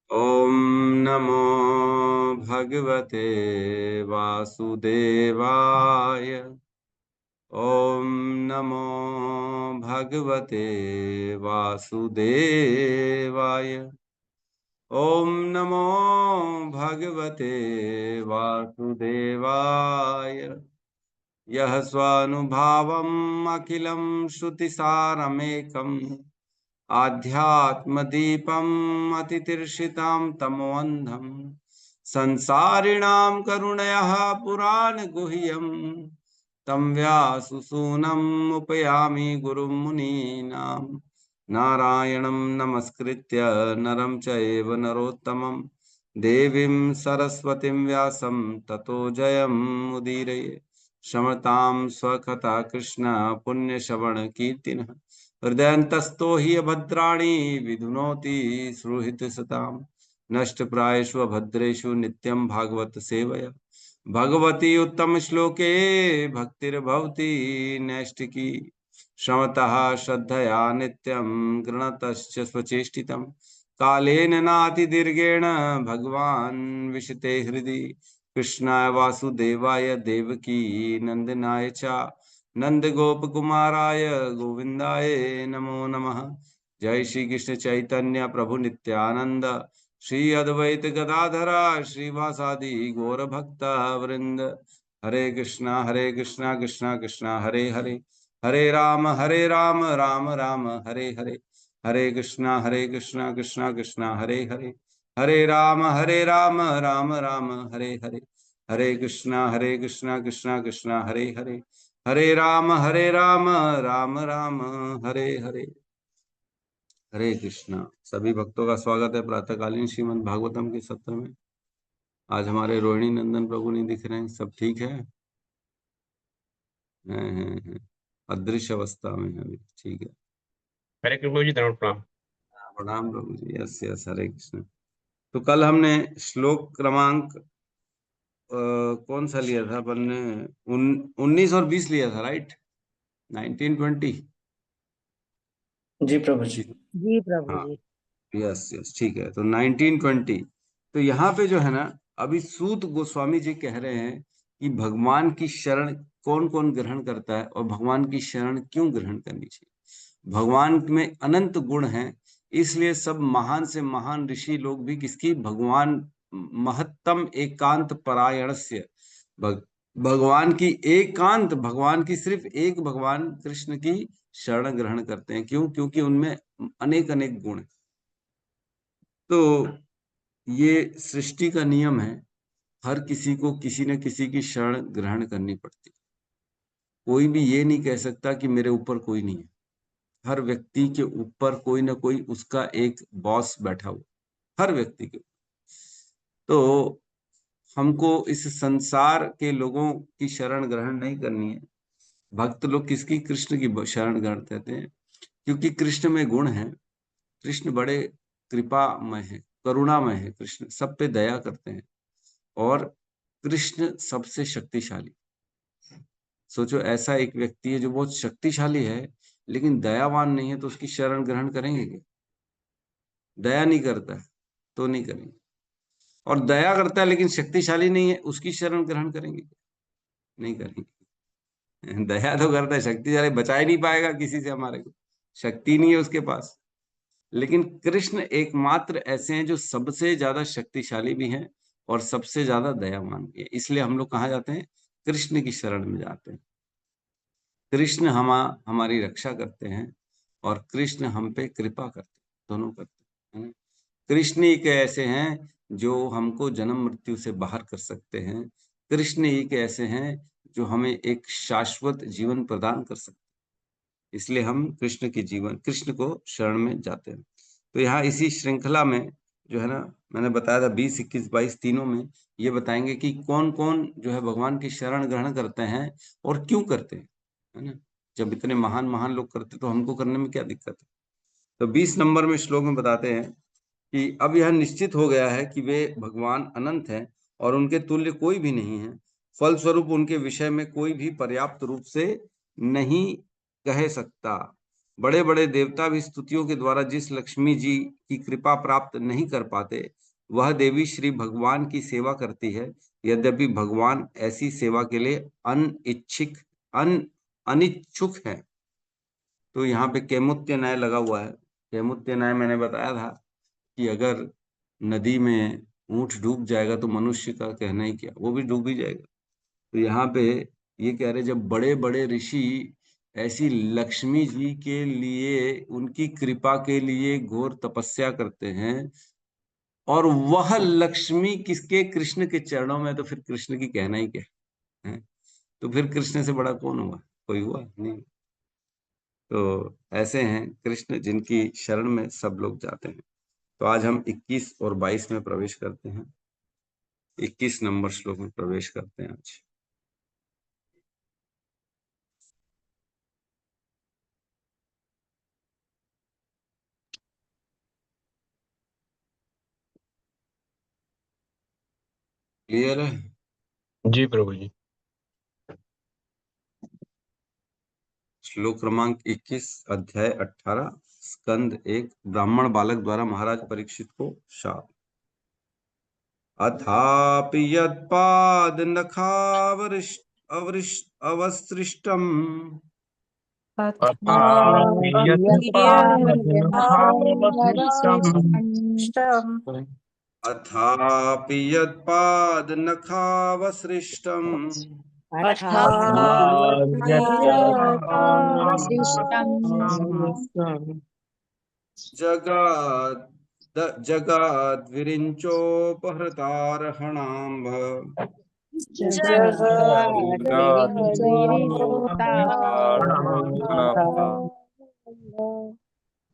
ॐ नमो भगवते वासुदेवाय। ॐ नमो भगवते वासुदेवाय। ॐ नमो भगवते वासुदेवाय। यः स्वानुभावम् अखिलं श्रुतिसारमेकम् आध्यात्मदीपम् अतितीर्षितां तमोऽन्धम् संसारिणां करुणयः पुराणगुह्यम् तं व्याससूनम् उपयामि गुरुं मुनीनां। नारायणं नमस्कृत्य नरं चैव नरोत्तमं देवीं सरस्वतीं व्यासं ततो जयमुदीरये। शमतां स्वकथा कृष्ण पुण्यश्रवणकीर्तिनः हृदयन्तस्तो हि अभद्राणि विधुनोति सुहृत्सताम्। नष्टप्रायेषु अभद्रेषु नित्यं भागवत सेवया भगवती उत्तम श्लोके भक्तिर्भवति नैष्टिकी। श्रवतः श्रद्धया नित्यं गृणतश्च स्वचेष्टितं कालेन नातिदीर्घेण भगवान् विशते हृदि। कृष्णाय वासुदेवाय देवकी नंदनाय च नंद गोप कुमाराय गोविंदाय नमो नमः। जय श्री कृष्ण चैतन्य प्रभु नित्यानंद श्री अद्वैत गदाधरा श्रीवासादि गौर भक्त वृंद। हरे कृष्णा कृष्णा कृष्णा हरे हरे, हरे राम राम राम हरे हरे। हरे कृष्णा कृष्णा कृष्णा हरे हरे, हरे राम राम राम हरे हरे। हरे कृष्णा कृष्णा कृष्णा हरे हरे, हरे राम राम राम हरे हरे। हरे कृष्णा। सभी भक्तों का स्वागत है प्रातःकालीन श्रीमद् भागवतम के सत्र में। आज हमारे रोहिणी नंदन प्रभु नहीं दिख रहे हैं, सब ठीक है? हैं। अदृश्य अवस्था में है अभी, ठीक है। हरे कृष्ण जी, धन्यवाद प्रणाम। प्रणाम प्रभु जी। यस यस, हरे कृष्ण। तो कल हमने श्लोक क्रमांक कौन सा लिया था अपन ने? 19 और 20 लिया था, राइट? 1920। जी प्रभु जी। जी प्रभु हाँ, जी। यस यस, ठीक है। तो 1920। तो यहाँ पे जो है ना, अभी सूत गोस्वामी जी कह रहे हैं कि भगवान की शरण कौन कौन ग्रहण करता है और भगवान की शरण क्यों ग्रहण करनी चाहिए। भगवान में अनंत गुण हैं, इसलिए सब महान से महान ऋषि लोग भी किसकी, भगवान महत्तम एकांत परायणस्य, भगवान की एकांत, भगवान की सिर्फ एक भगवान कृष्ण की शरण ग्रहण करते हैं। क्यों? क्योंकि उनमें अनेक अनेक गुण हैं। तो ये सृष्टि का नियम है, हर किसी को किसी न किसी की शरण ग्रहण करनी पड़ती है। कोई भी ये नहीं कह सकता कि मेरे ऊपर कोई नहीं है। हर व्यक्ति के ऊपर कोई ना कोई उसका एक बॉस बैठा हुआ, हर व्यक्ति के। तो हमको इस संसार के लोगों की शरण ग्रहण नहीं करनी है। भक्त लोग किसकी, कृष्ण की शरण ग्रहण करते हैं, क्योंकि कृष्ण में गुण है। कृष्ण बड़े कृपामय है, करुणामय है। कृष्ण सब पे दया करते हैं और कृष्ण सबसे शक्तिशाली। सोचो, ऐसा एक व्यक्ति है जो बहुत शक्तिशाली है लेकिन दयावान नहीं है, तो उसकी शरण ग्रहण करेंगे क्या? दया नहीं करता है तो नहीं करेंगे। और दया करता है लेकिन शक्तिशाली नहीं है, उसकी शरण ग्रहण करेंगे क्या? नहीं करेंगे। दया तो करता है, शक्तिशाली बचा ही नहीं पाएगा किसी से, हमारे को शक्ति नहीं है उसके पास। लेकिन कृष्ण एकमात्र ऐसे हैं जो सबसे ज्यादा शक्तिशाली भी हैं और सबसे ज्यादा दयावान भी है। इसलिए हम लोग कहाँ जाते हैं? कृष्ण की शरण में जाते हैं। कृष्ण हमारी रक्षा करते हैं और कृष्ण हम पे कृपा करते हैं, दोनों करते हैं। कृष्ण ही के ऐसे हैं जो हमको जन्म मृत्यु से बाहर कर सकते हैं। कृष्ण ही के ऐसे हैं जो हमें एक शाश्वत जीवन प्रदान कर सकते हैं। इसलिए हम कृष्ण को शरण में जाते हैं। तो यहाँ इसी श्रृंखला में जो है ना, मैंने बताया था 20, 21, 22 तीनों में ये बताएंगे कि कौन कौन जो है भगवान की शरण ग्रहण करते हैं और क्यों करते हैं, है ना। जब इतने महान महान लोग करते तो हमको करने में क्या दिक्कत है। तो 20 नंबर में श्लोक में बताते हैं कि अब यह निश्चित हो गया है कि वे भगवान अनंत हैं और उनके तुल्य कोई भी नहीं है। फलस्वरूप उनके विषय में कोई भी पर्याप्त रूप से नहीं कह सकता। बड़े बड़े देवता भी स्तुतियों के द्वारा जिस लक्ष्मी जी की कृपा प्राप्त नहीं कर पाते, वह देवी श्री भगवान की सेवा करती है। यद्यपि भगवान ऐसी सेवा के लिए अनिच्छिक अन अनिच्छुक है। तो यहाँ पे कैमुत्य न्याय लगा हुआ है। कैमुत्य न्याय मैंने बताया था कि अगर नदी में ऊंट डूब जाएगा तो मनुष्य का कहना ही क्या, वो भी डूब ही जाएगा। तो यहाँ पे ये कह रहे, जब बड़े बड़े ऋषि ऐसी लक्ष्मी जी के लिए, उनकी कृपा के लिए घोर तपस्या करते हैं, और वह लक्ष्मी किसके, कृष्ण के चरणों में, तो फिर कृष्ण की कहना ही क्या है। तो फिर कृष्ण से बड़ा कौन हुआ, कोई हुआ नहीं। तो ऐसे हैं कृष्ण जिनकी शरण में सब लोग जाते हैं। तो आज हम 21 और 22 में प्रवेश करते हैं। 21 नंबर श्लोक में प्रवेश करते हैं आज। क्लियर है? जी प्रभु जी। श्लोक क्रमांक 21, अध्याय 18, स्कंद 1, ब्राह्मण बालक द्वारा महाराज परीक्षित को शाप। अथापि यत्पाद नखावरिष्ट अवरिष्ट अवसृष्टम अथापि यत्पाद नखावसृष्टम जगाद्विरिञ्चोपहृतार्हणाम्भ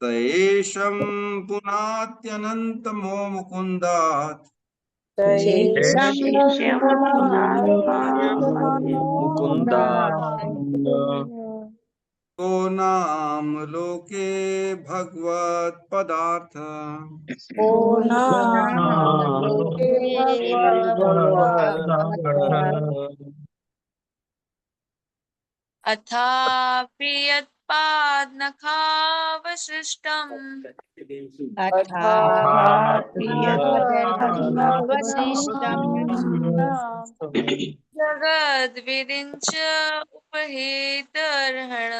स एषं पुनात्यनन्तमो मुकुन्दात् को नाम लोके भगवत पदार्थ अथापि यत्पादनखावशिष्टम् जगद्विरिञ्च उपहेतर्हण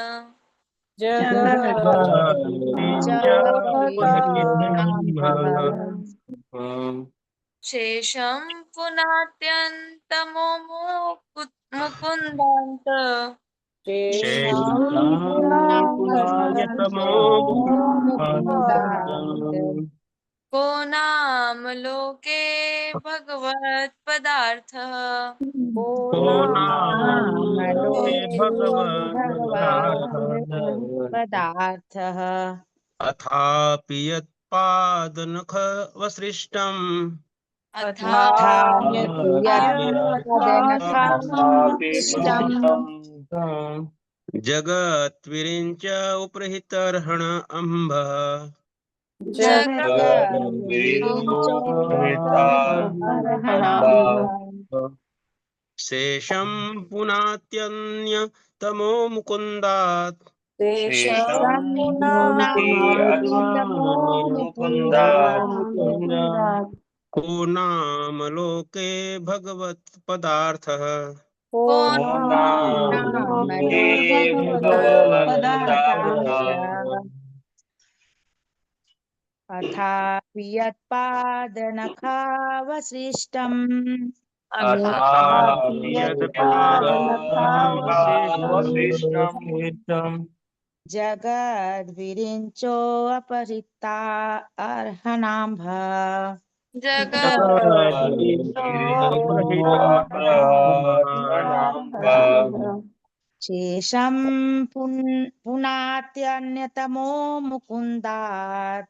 शेषं पुनात्यन्तमो मुकुन्दान्त को नाम लोके भगवत् पदार्थः अथापि यत्पादनखवसृष्टम् जगत्विरिञ्च उपरहितर्हण अम्भः शेषं पुनात्यन्यतमो मुकुन्दात् को नाम लोके भगवत् पदार्थः को अथापि यत्पादनखावशिष्टम् जगद्विरिञ्चोपहृता अर्हणाम्भ शेषं पुनात्यन्यतमो मुकुन्दात्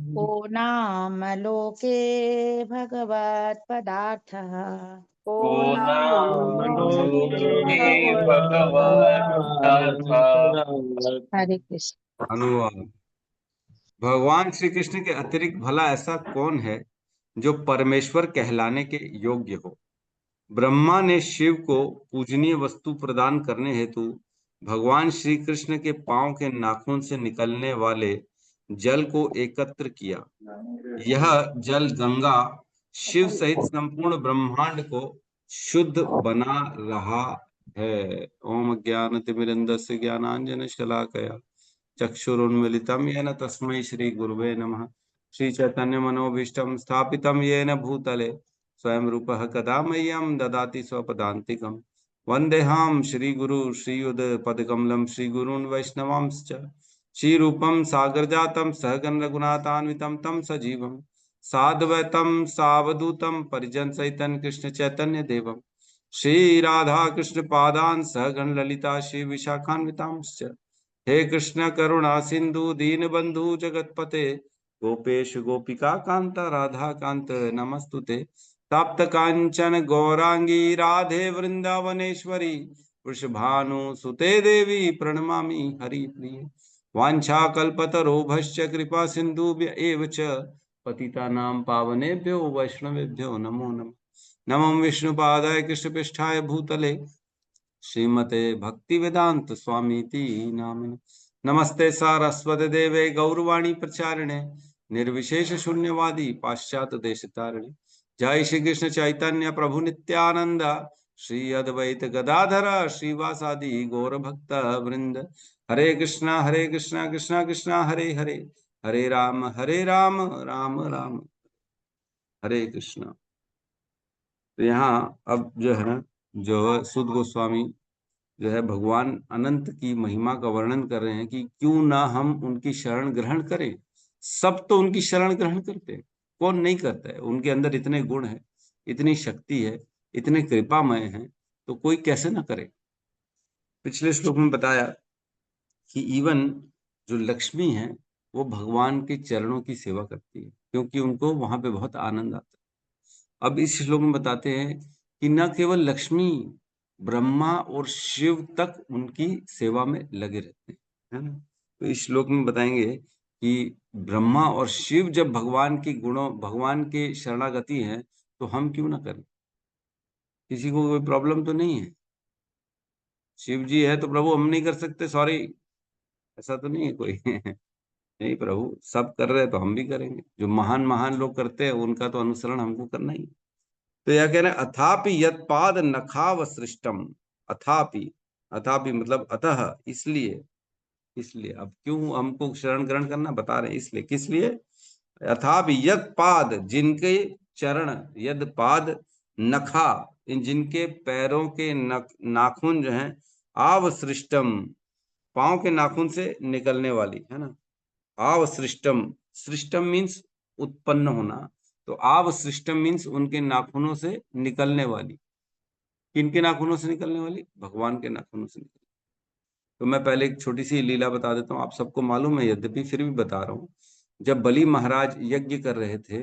को नाम लोके भगवत् पदार्थः हरे कृष्ण। अनुवाद। भगवान श्री कृष्ण के अतिरिक्त भला ऐसा कौन है जो परमेश्वर कहलाने के योग्य हो। ब्रह्मा ने शिव को पूजनीय वस्तु प्रदान करने हेतु भगवान श्री कृष्ण के पांव के नाखून से निकलने वाले जल को एकत्र किया। यह जल गंगा शिव सहित संपूर्ण ब्रह्मांड को शुद्ध बना रहा है। ओम ज्ञानतिमिरन्धस्य ज्ञानांजन शलाकया चक्षुरुन्मिलितं येन तस्मै श्री गुरुवे नमः। श्री चैतन्य मनोभीष्टं स्थापितं येन भूतले स्वयं रूपः कदा मह्यं ददाति स्वपदान्तिकम्। वन्देऽहं श्रीगुरु श्रीयुतपदकमलं श्रीगुरून् वैष्णवांश्च श्रीरूपं सागरजातं सहगण रघुनाथान्वितं तं सजीवं साद्वैतं सावधूतं परिजन सहितं कृष्ण चैतन्य देवं श्री राधा कृष्ण पादान् सहगण ललिता श्री विशाखान्वितांश्च। हे कृष्ण करुणा सिंधु दीनबंधु जगतपते गोपेश गोपिका कांत राधा कांत नमस्तुते। तप्त कांचन गौरांगी राधे वृंदावनेश्वरी वृषभानु सुते देवी प्रणमामि हरिप्रिये। वाञ्छाकल्पतरोभश्च कृपा सिन्धुभ्य एव च पतितानां पावनेभ्यो वैष्णवेभ्यो नमो नमः। नमो विष्णुपादाय कृष्णपृष्ठाय भूतले श्रीमते भक्तिवेदांत स्वामीति नामिने। नमस्ते सारस्वते देवे गौरवाणी प्रचारिणे निर्विशेष शून्यवादी पाश्चात्य देशतारिणे। जय श्री कृष्ण चैतन्य प्रभु नित्यानंद श्री अद्वैत गदाधर श्रीवासादि गौर भक्त वृंद। हरे कृष्णा कृष्णा कृष्णा हरे हरे, हरे राम राम राम हरे कृष्णा। तो यहाँ अब जो है ना, जो सुध गोस्वामी जो है भगवान अनंत की महिमा का वर्णन कर रहे हैं कि क्यों ना हम उनकी शरण ग्रहण करें। सब तो उनकी शरण ग्रहण करते हैं, कौन नहीं करता है। उनके अंदर इतने गुण है, इतनी शक्ति है, इतने कृपामय हैं, तो कोई कैसे ना करे। पिछले श्लोक में बताया कि इवन जो लक्ष्मी है वो भगवान के चरणों की सेवा करती है, क्योंकि उनको वहां पे बहुत आनंद आता है। अब इस श्लोक में बताते हैं कि न केवल लक्ष्मी, ब्रह्मा और शिव तक उनकी सेवा में लगे रहते हैं, है ना। तो इस श्लोक में बताएंगे कि ब्रह्मा और शिव जब भगवान की गुणों, भगवान के शरणागति हैं, तो हम क्यों ना करें। किसी को कोई प्रॉब्लम तो नहीं है। शिव जी है तो प्रभु हम नहीं कर सकते, सॉरी, ऐसा तो नहीं है कोई। नहीं प्रभु, सब कर रहे हैं तो हम भी करेंगे। जो महान महान लोग करते हैं उनका तो अनुसरण हमको करना ही। तो यह कह रहे हैं अथापि यत्पाद नखाव सृष्टम। अथापि, अथापि मतलब अतः, इसलिए, इसलिए अब क्यों हमको शरण ग्रहण करना बता रहे हैं, इसलिए, किस लिए। अथापि यत्पाद, जिनके चरण, यद पाद नखा, इन जिनके पैरों के नाखून जो हैं, आव सृष्टम, पांव के नाखून से निकलने वाली, है ना। आव सृष्टम, सृष्टम मीन्स उत्पन्न होना, तो आव सृष्टम मीन्स उनके नाखूनों से निकलने वाली। किनके नाखूनों से निकलने वाली, भगवान के नाखूनों से निकलने। तो मैं पहले एक छोटी सी लीला बता देता हूँ, आप सबको मालूम है यद्यपि फिर भी बता रहा हूँ। जब बलि महाराज यज्ञ कर रहे थे,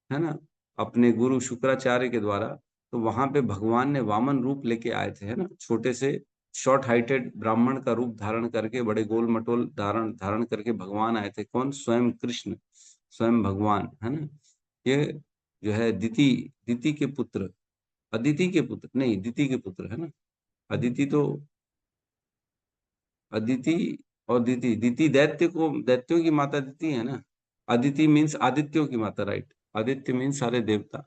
है ना, अपने गुरु शुक्राचार्य के द्वारा, तो वहां पे भगवान ने वामन रूप लेके आए थे, है ना। छोटे से शॉर्ट हाइटेड ब्राह्मण का रूप धारण करके, बड़े गोल मटोल धारण धारण करके भगवान आए थे। कौन, स्वयं कृष्ण, स्वयं भगवान, है ना। ये जो है दिति, दिति के पुत्र, अदिति के पुत्र नहीं, दिति के पुत्र, है ना। अदिति तो, अदिति और दिति, दिति दैत्य को, दैत्यों की माता दिति है ना। अदिति मीन्स आदित्यों की माता, राइट। आदित्य मीन्स सारे देवता।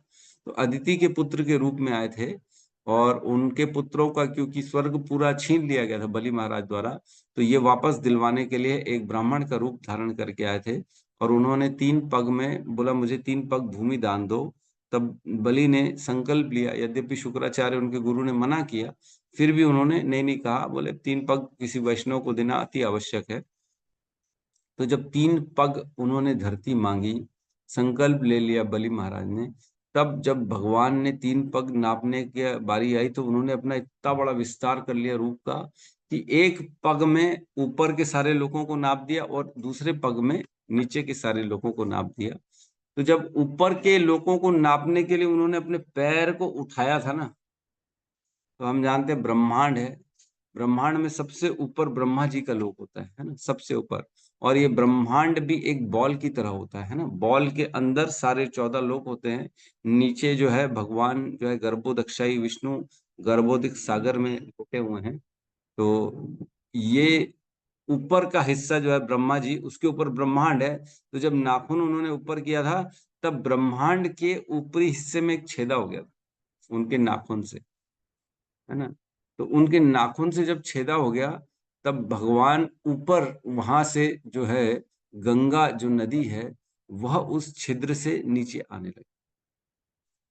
तो अदिति के पुत्र के रूप में आए थे, और उनके पुत्रों का क्योंकि स्वर्ग पूरा छीन लिया गया था बलि महाराज द्वारा, तो ये वापस दिलवाने के लिए एक ब्राह्मण का रूप धारण करके आए थे। और उन्होंने 3 पग में बोला, मुझे 3 पग भूमि दान दो। तब बलि ने संकल्प लिया, यद्यपि शुक्राचार्य उनके गुरु ने मना किया, फिर भी उन्होंने नहीं नहीं कहा। बोले 3 पग किसी वैष्णव को देना अति आवश्यक है। तो जब 3 पग उन्होंने धरती मांगी, संकल्प ले लिया बलि महाराज ने, तब जब भगवान ने 3 पग नापने की बारी आई, तो उन्होंने अपना इतना बड़ा विस्तार कर लिया रूप का कि एक पग में ऊपर के सारे लोगों को नाप दिया और दूसरे पग में नीचे के सारे लोगों को नाप दिया। तो जब ऊपर के लोगों को नापने के लिए उन्होंने अपने पैर को उठाया था ना, तो हम जानते हैं ब्रह्मांड है, ब्रह्मांड में सबसे ऊपर ब्रह्मा जी का लोक होता है ना, सबसे ऊपर। और ये ब्रह्मांड भी एक बॉल की तरह होता है ना, बॉल के अंदर सारे 14 लोक होते हैं। नीचे जो है भगवान जो है गर्भोदक्षाई विष्णु गर्भोदक सागर में लेटे हुए हैं। तो ये ऊपर का हिस्सा जो है ब्रह्मा जी, उसके ऊपर ब्रह्मांड है। तो जब नाखून उन्होंने ऊपर किया था, तब ब्रह्मांड के ऊपरी हिस्से में एक छेदा हो गया था उनके नाखून से, है ना। तो उनके नाखून से जब छेदा हो गया, तब भगवान ऊपर वहां से जो है गंगा जो नदी है वह उस छिद्र से नीचे आने लगी।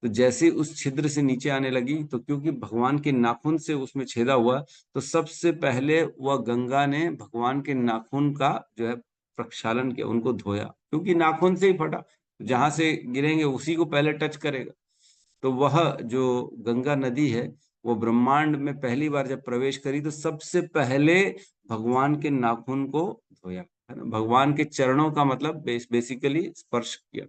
तो जैसे उस छिद्र से नीचे आने लगी, तो क्योंकि भगवान के नाखून से उसमें छेदा हुआ, तो सबसे पहले वह गंगा ने भगवान के नाखून का जो है प्रक्षालन किया, उनको धोया, क्योंकि नाखून से ही फटा, जहां से गिरेंगे उसी को पहले टच करेगा। तो वह जो गंगा नदी है, वो ब्रह्मांड में पहली बार जब प्रवेश करी, तो सबसे पहले भगवान के नाखून को धोया, है ना, भगवान के चरणों का मतलब बेसिकली स्पर्श किया।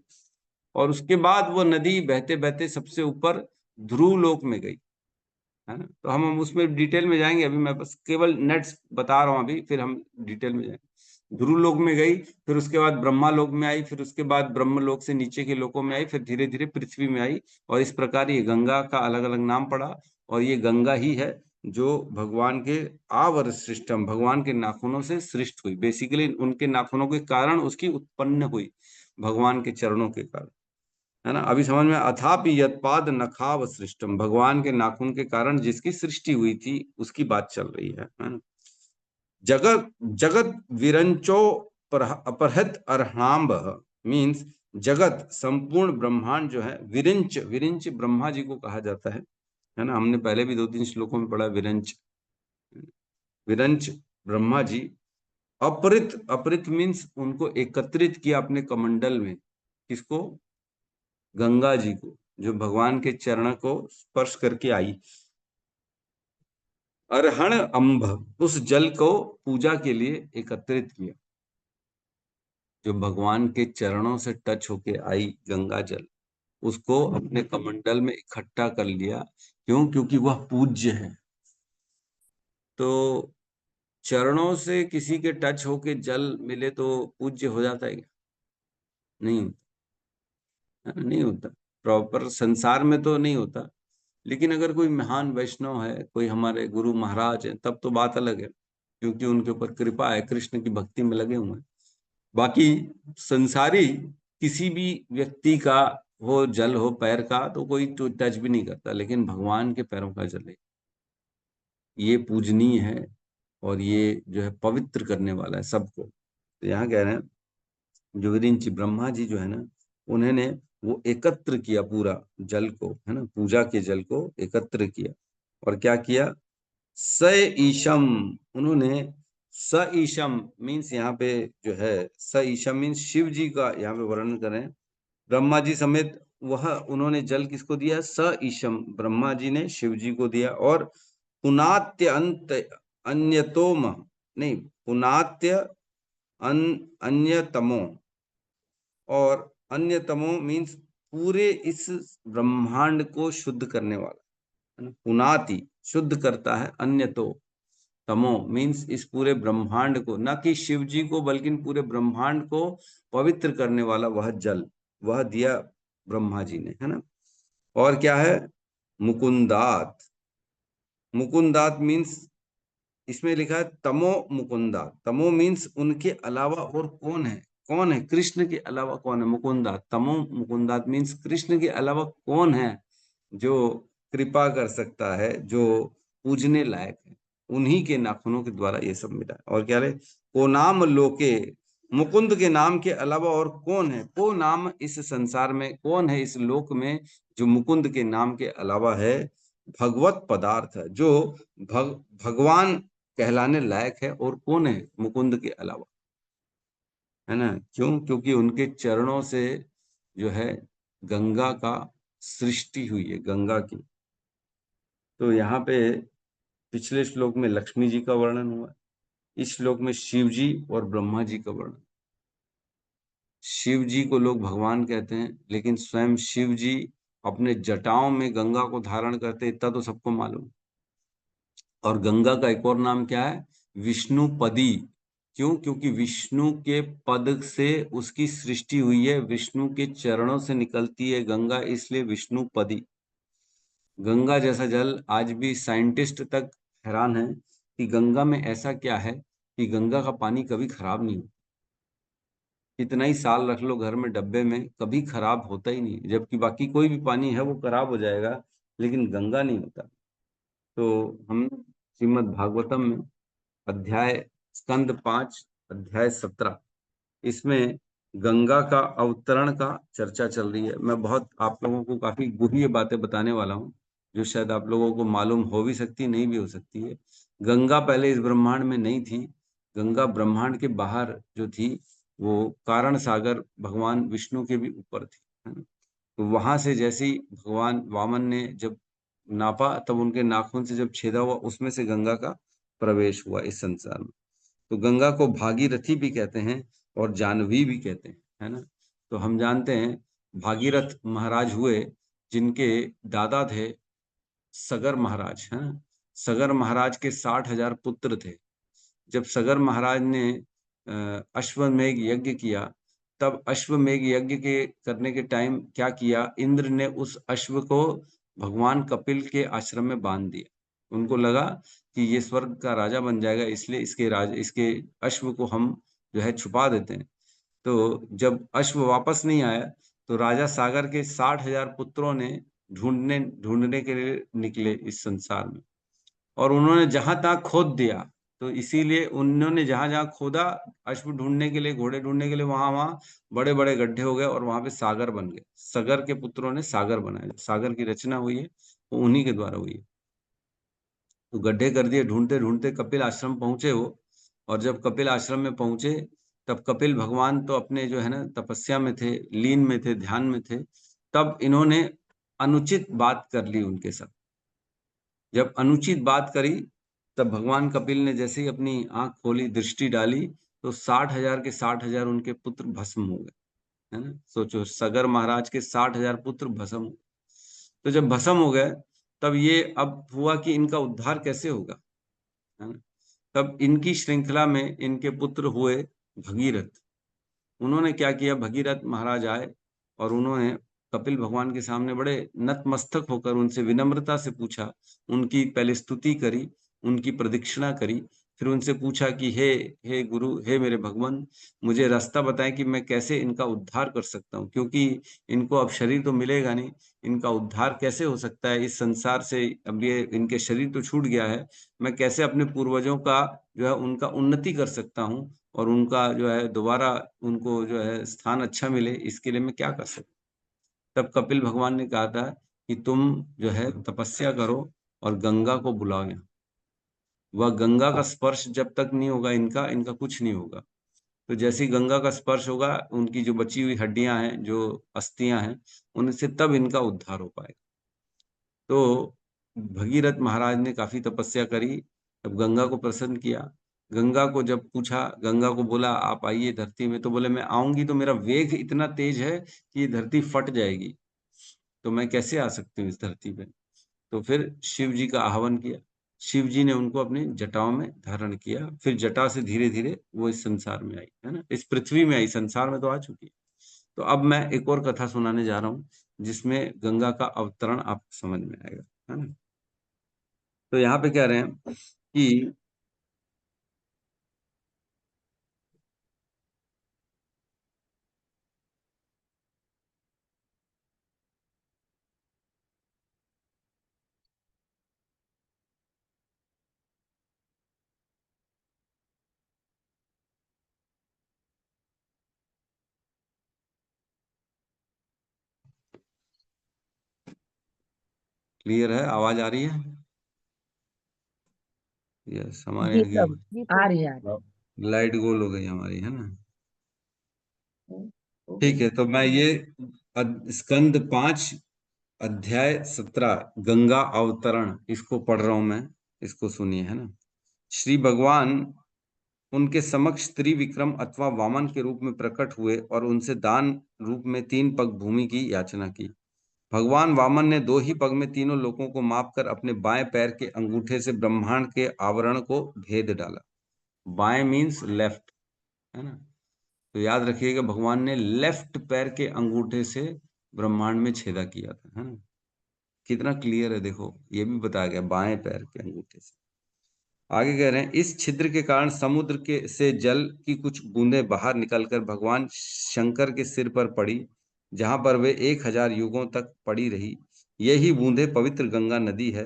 और उसके बाद वो नदी बहते बहते सबसे ऊपर ध्रुव लोक में गई, है ना। तो हम उसमें डिटेल में जाएंगे, अभी मैं बस केवल नेट्स बता रहा हूँ अभी, फिर हम डिटेल में जाएंगे। ध्रुव लोक में गई, फिर उसके बाद ब्रह्मा लोक में आई, फिर उसके बाद ब्रह्म लोक से नीचे के लोकों में आई, फिर धीरे धीरे पृथ्वी में आई। और इस प्रकार ये गंगा का अलग अलग नाम पड़ा। और ये गंगा ही है जो भगवान के आवर सृष्टम, भगवान के नाखूनों से सृष्ट हुई, बेसिकली उनके नाखूनों के कारण उसकी उत्पन्न हुई, भगवान के चरणों के कारण, है ना। अभी समझ में, अथापि यत्पाद नखाव सृष्टम, भगवान के नाखून के कारण जिसकी सृष्टि हुई थी उसकी बात चल रही है ना। जगत जगत विरंचो अपहृत अर्हाम्ब, मीन्स जगत संपूर्ण ब्रह्मांड जो है, विरिंच, विरिंच ब्रह्मा जी को कहा जाता है ना। हमने पहले भी 2-3 श्लोकों में पढ़ा विरंच, विरंच ब्रह्मा जी। अपहृत, अपहृत मीन्स उनको एकत्रित किया अपने कमंडल में, किसको, गंगा जी को, जो भगवान के चरण को स्पर्श करके आई। अरहण अंब, उस जल को पूजा के लिए एकत्रित किया, जो भगवान के चरणों से टच होके आई गंगा जल, उसको अपने कमंडल में इकट्ठा कर लिया। क्यों? क्योंकि वह पूज्य है। तो चरणों से किसी के टच होके जल मिले तो पूज्य हो जाता है क्या? नहीं होता, नहीं होता। प्रॉपर संसार में तो नहीं होता, लेकिन अगर कोई महान वैष्णव है, कोई हमारे गुरु महाराज है, तब तो बात अलग है, क्योंकि उनके ऊपर कृपा है, कृष्ण की भक्ति में लगे हुए हैं। बाकी संसारी किसी भी व्यक्ति का हो जल हो पैर का, तो कोई तो टच भी नहीं करता, लेकिन भगवान के पैरों का जल है, ये पूजनीय है, और ये जो है पवित्र करने वाला है सबको। तो यहाँ कह रहे हैं जो विरिंच ब्रह्मा जी जो है ना, उन्होंने वो एकत्र किया पूरा जल को, है ना, पूजा के जल को एकत्र किया। और क्या किया? स ईशम, उन्होंने स ईशम मीन्स यहाँ पे जो है, स ईशम मीन्स शिव जी का यहाँ पे वर्णन करें, ब्रह्मा जी समेत वह उन्होंने जल किसको दिया? स ईशम, ब्रह्मा जी ने शिव जी को दिया। और पुनात्य अंत अन्यतोम, नहीं, पुनात्य अन्यतमो, और अन्यतमो मीन्स पूरे इस ब्रह्मांड को शुद्ध करने वाला, है ना। पुनाति शुद्ध करता है, अन्य तो तमो मीन्स इस पूरे ब्रह्मांड को, न कि शिव जी को बल्कि पूरे ब्रह्मांड को पवित्र करने वाला वह जल, वह दिया ब्रह्मा जी ने, है ना। और क्या है? मुकुंदात, मुकुंदात मीन्स इसमें लिखा है तमो मुकुंदा, तमो मीन्स उनके अलावा और कौन है? कौन है? कृष्ण के अलावा कौन है? मुकुंदा, तमो मुकुंदात मीन्स कृष्ण के अलावा कौन है जो कृपा कर सकता है, जो पूजने लायक है? उन्हीं के नाखूनों के द्वारा ये सब मिला है। और क्या है? को नाम लोके, मुकुंद के नाम के अलावा और कौन है? को नाम, इस संसार में कौन है, इस लोक में, जो मुकुंद के नाम के अलावा है? भगवत पदार्थ है, जो भगवान कहलाने लायक है, और कौन है मुकुंद के अलावा, है ना। क्यों? क्योंकि उनके चरणों से जो है गंगा का सृष्टि हुई है, गंगा की। तो यहाँ पे पिछले श्लोक में लक्ष्मी जी का वर्णन हुआ, इस श्लोक में शिव जी और ब्रह्मा जी का वर्णन। शिव जी को लोग भगवान कहते हैं, लेकिन स्वयं शिव जी अपने जटाओं में गंगा को धारण करते, इतना तो सबको मालूम। और गंगा का एक और नाम क्या है? विष्णुपदी। क्यों? क्योंकि विष्णु के पद से उसकी सृष्टि हुई है, विष्णु के चरणों से निकलती है गंगा, इसलिए विष्णुपदी। गंगा जैसा जल आज भी साइंटिस्ट तक हैरान है कि गंगा में ऐसा क्या है कि गंगा का पानी कभी खराब नहीं होता। कितना ही साल रख लो घर में डब्बे में, कभी खराब होता ही नहीं, जबकि बाकी कोई भी पानी है वो खराब हो जाएगा, लेकिन गंगा नहीं होता। तो हम श्रीमद् भागवतम में अध्याय स्कंद 5 अध्याय 17, इसमें गंगा का अवतरण का चर्चा चल रही है। मैं बहुत आप लोगों को काफी गूढ़ी बातें बताने वाला हूँ, जो शायद आप लोगों को मालूम हो भी सकती, नहीं भी हो सकती है। गंगा पहले इस ब्रह्मांड में नहीं थी। गंगा ब्रह्मांड के बाहर जो थी, वो कारण सागर भगवान विष्णु के भी ऊपर थी, है ना। तो वहां से जैसे ही भगवान वामन ने जब नापा, तब उनके नाखून से जब छेदा हुआ, उसमें से गंगा का प्रवेश हुआ इस संसार में। तो गंगा को भागीरथी भी कहते हैं और जानवी भी कहते हैं, है ना। तो हम जानते हैं भागीरथ महाराज हुए जिनके दादा थे सगर महाराज, है ना। सगर महाराज के 60,000 पुत्र थे। जब सगर महाराज ने अश्वमेध यज्ञ किया, तब अश्वमेध यज्ञ के करने के टाइम क्या किया, इंद्र ने उस अश्व को भगवान कपिल के आश्रम में बांध दिया। उनको लगा कि ये स्वर्ग का राजा बन जाएगा, इसलिए इसके अश्व को हम जो है छुपा देते हैं। तो जब अश्व वापस नहीं आया, तो राजा सागर के 60,000 पुत्रों ने ढूंढने के लिए निकले इस संसार में, और उन्होंने जहां तहां खोद दिया। तो इसीलिए उन्होंने जहां जहां खोदा अश्व ढूंढने के लिए, घोड़े ढूंढने के लिए, वहां वहां बड़े बड़े गड्ढे हो गए, और वहां पे सागर बन गए। सागर के पुत्रों ने सागर बनाए। सागर की रचना हुई है वो उन्हीं के द्वारा हुई है। तो गड्ढे कर दिए, ढूंढते ढूंढते कपिल आश्रम पहुंचे वो। और जब कपिल आश्रम में पहुंचे, तब कपिल भगवान तो अपने जो है ना तपस्या में थे, लीन में थे, ध्यान में थे। तब इन्होंने अनुचित बात कर ली उनके साथ। जब अनुचित बात करी, तब भगवान कपिल ने जैसे ही अपनी आंख खोली, दृष्टि डाली, तो 60,000 के 60,000 उनके पुत्र भस्म हो गए, है ना। सोचो, सगर महाराज के 60,000 पुत्र भस्म हो गए। तो जब भस्म हो गए, तब ये अब हुआ कि इनका उद्धार कैसे होगा, है ना। तब इनकी श्रृंखला में इनके पुत्र हुए भगीरथ। उन्होंने क्या किया, भगीरथ महाराज आए और उन्होंने कपिल भगवान के सामने बड़े नतमस्तक होकर उनसे विनम्रता से पूछा। उनकी पहले स्तुति करी, उनकी प्रदक्षिणा करी, फिर उनसे पूछा कि हे गुरु, हे मेरे भगवान, मुझे रास्ता बताएं कि मैं कैसे इनका उद्धार कर सकता हूँ, क्योंकि इनको अब शरीर तो मिलेगा नहीं, इनका उद्धार कैसे हो सकता है इस संसार से। अब ये इनके शरीर तो छूट गया है, मैं कैसे अपने पूर्वजों का जो है उनका उन्नति कर सकता हूँ, और उनका जो है दोबारा उनको जो है स्थान अच्छा मिले, इसके लिए मैं क्या कर सकता। तब कपिल भगवान ने कहा था कि तुम जो है तपस्या करो और गंगा को बुलाओ यहाँ। वह गंगा का स्पर्श जब तक नहीं होगा इनका इनका कुछ नहीं होगा। तो जैसे ही गंगा का स्पर्श होगा, उनकी जो बची हुई हड्डियां हैं, जो अस्थियां हैं, उनसे तब इनका उद्धार हो पाएगा। तो भगीरथ महाराज ने काफी तपस्या करी, तब गंगा को प्रसन्न किया। गंगा को जब पूछा, गंगा को बोला आप आइए धरती में, तो बोले मैं आऊंगी तो मेरा वेग इतना तेज है कि ये धरती फट जाएगी, तो मैं कैसे आ सकती हूँ इस धरती पे। तो फिर शिव जी का आह्वान किया। शिव जी ने उनको अपनी जटाओं में धारण किया, फिर जटा से धीरे धीरे वो इस संसार में आई, है ना, इस पृथ्वी में आई। संसार में तो आ चुकी है। तो अब मैं एक और कथा सुनाने जा रहा हूँ, जिसमें गंगा का अवतरण आपको समझ में आएगा, है ना। तो यहाँ पे कह रहे हैं कि क्लियर है, आवाज आ रही है? यस, हमारे जी यहाँ प्रभु, आ रही है। की लाइट गोल हो गई हमारी, है ना। ठीक है, तो मैं ये स्कंद 5 अध्याय 17 गंगा अवतरण इसको पढ़ रहा हूं मैं, इसको सुनिए, है ना। श्री भगवान उनके समक्ष त्रिविक्रम अथवा वामन के रूप में प्रकट हुए और उनसे दान रूप में 3 पग भूमि की याचना की। भगवान वामन ने 2 ही पग में तीनों लोकों को मापकर अपने बाएं पैर के अंगूठे से ब्रह्मांड के आवरण को भेद डाला। बाएं मीन्स लेफ्ट, है ना। तो याद रखिएगा, भगवान ने लेफ्ट पैर के अंगूठे से ब्रह्मांड में छेदा किया था, है ना। कितना क्लियर है, देखो ये भी बताया गया, बाएं पैर के अंगूठे से। आगे कह रहे हैं, इस छिद्र के कारण समुद्र के से जल की कुछ बूंदें बाहर निकलकर भगवान शंकर के सिर पर पड़ी, जहां पर वे 1000 युगों तक पड़ी रही। यही बूंदें पवित्र गंगा नदी है।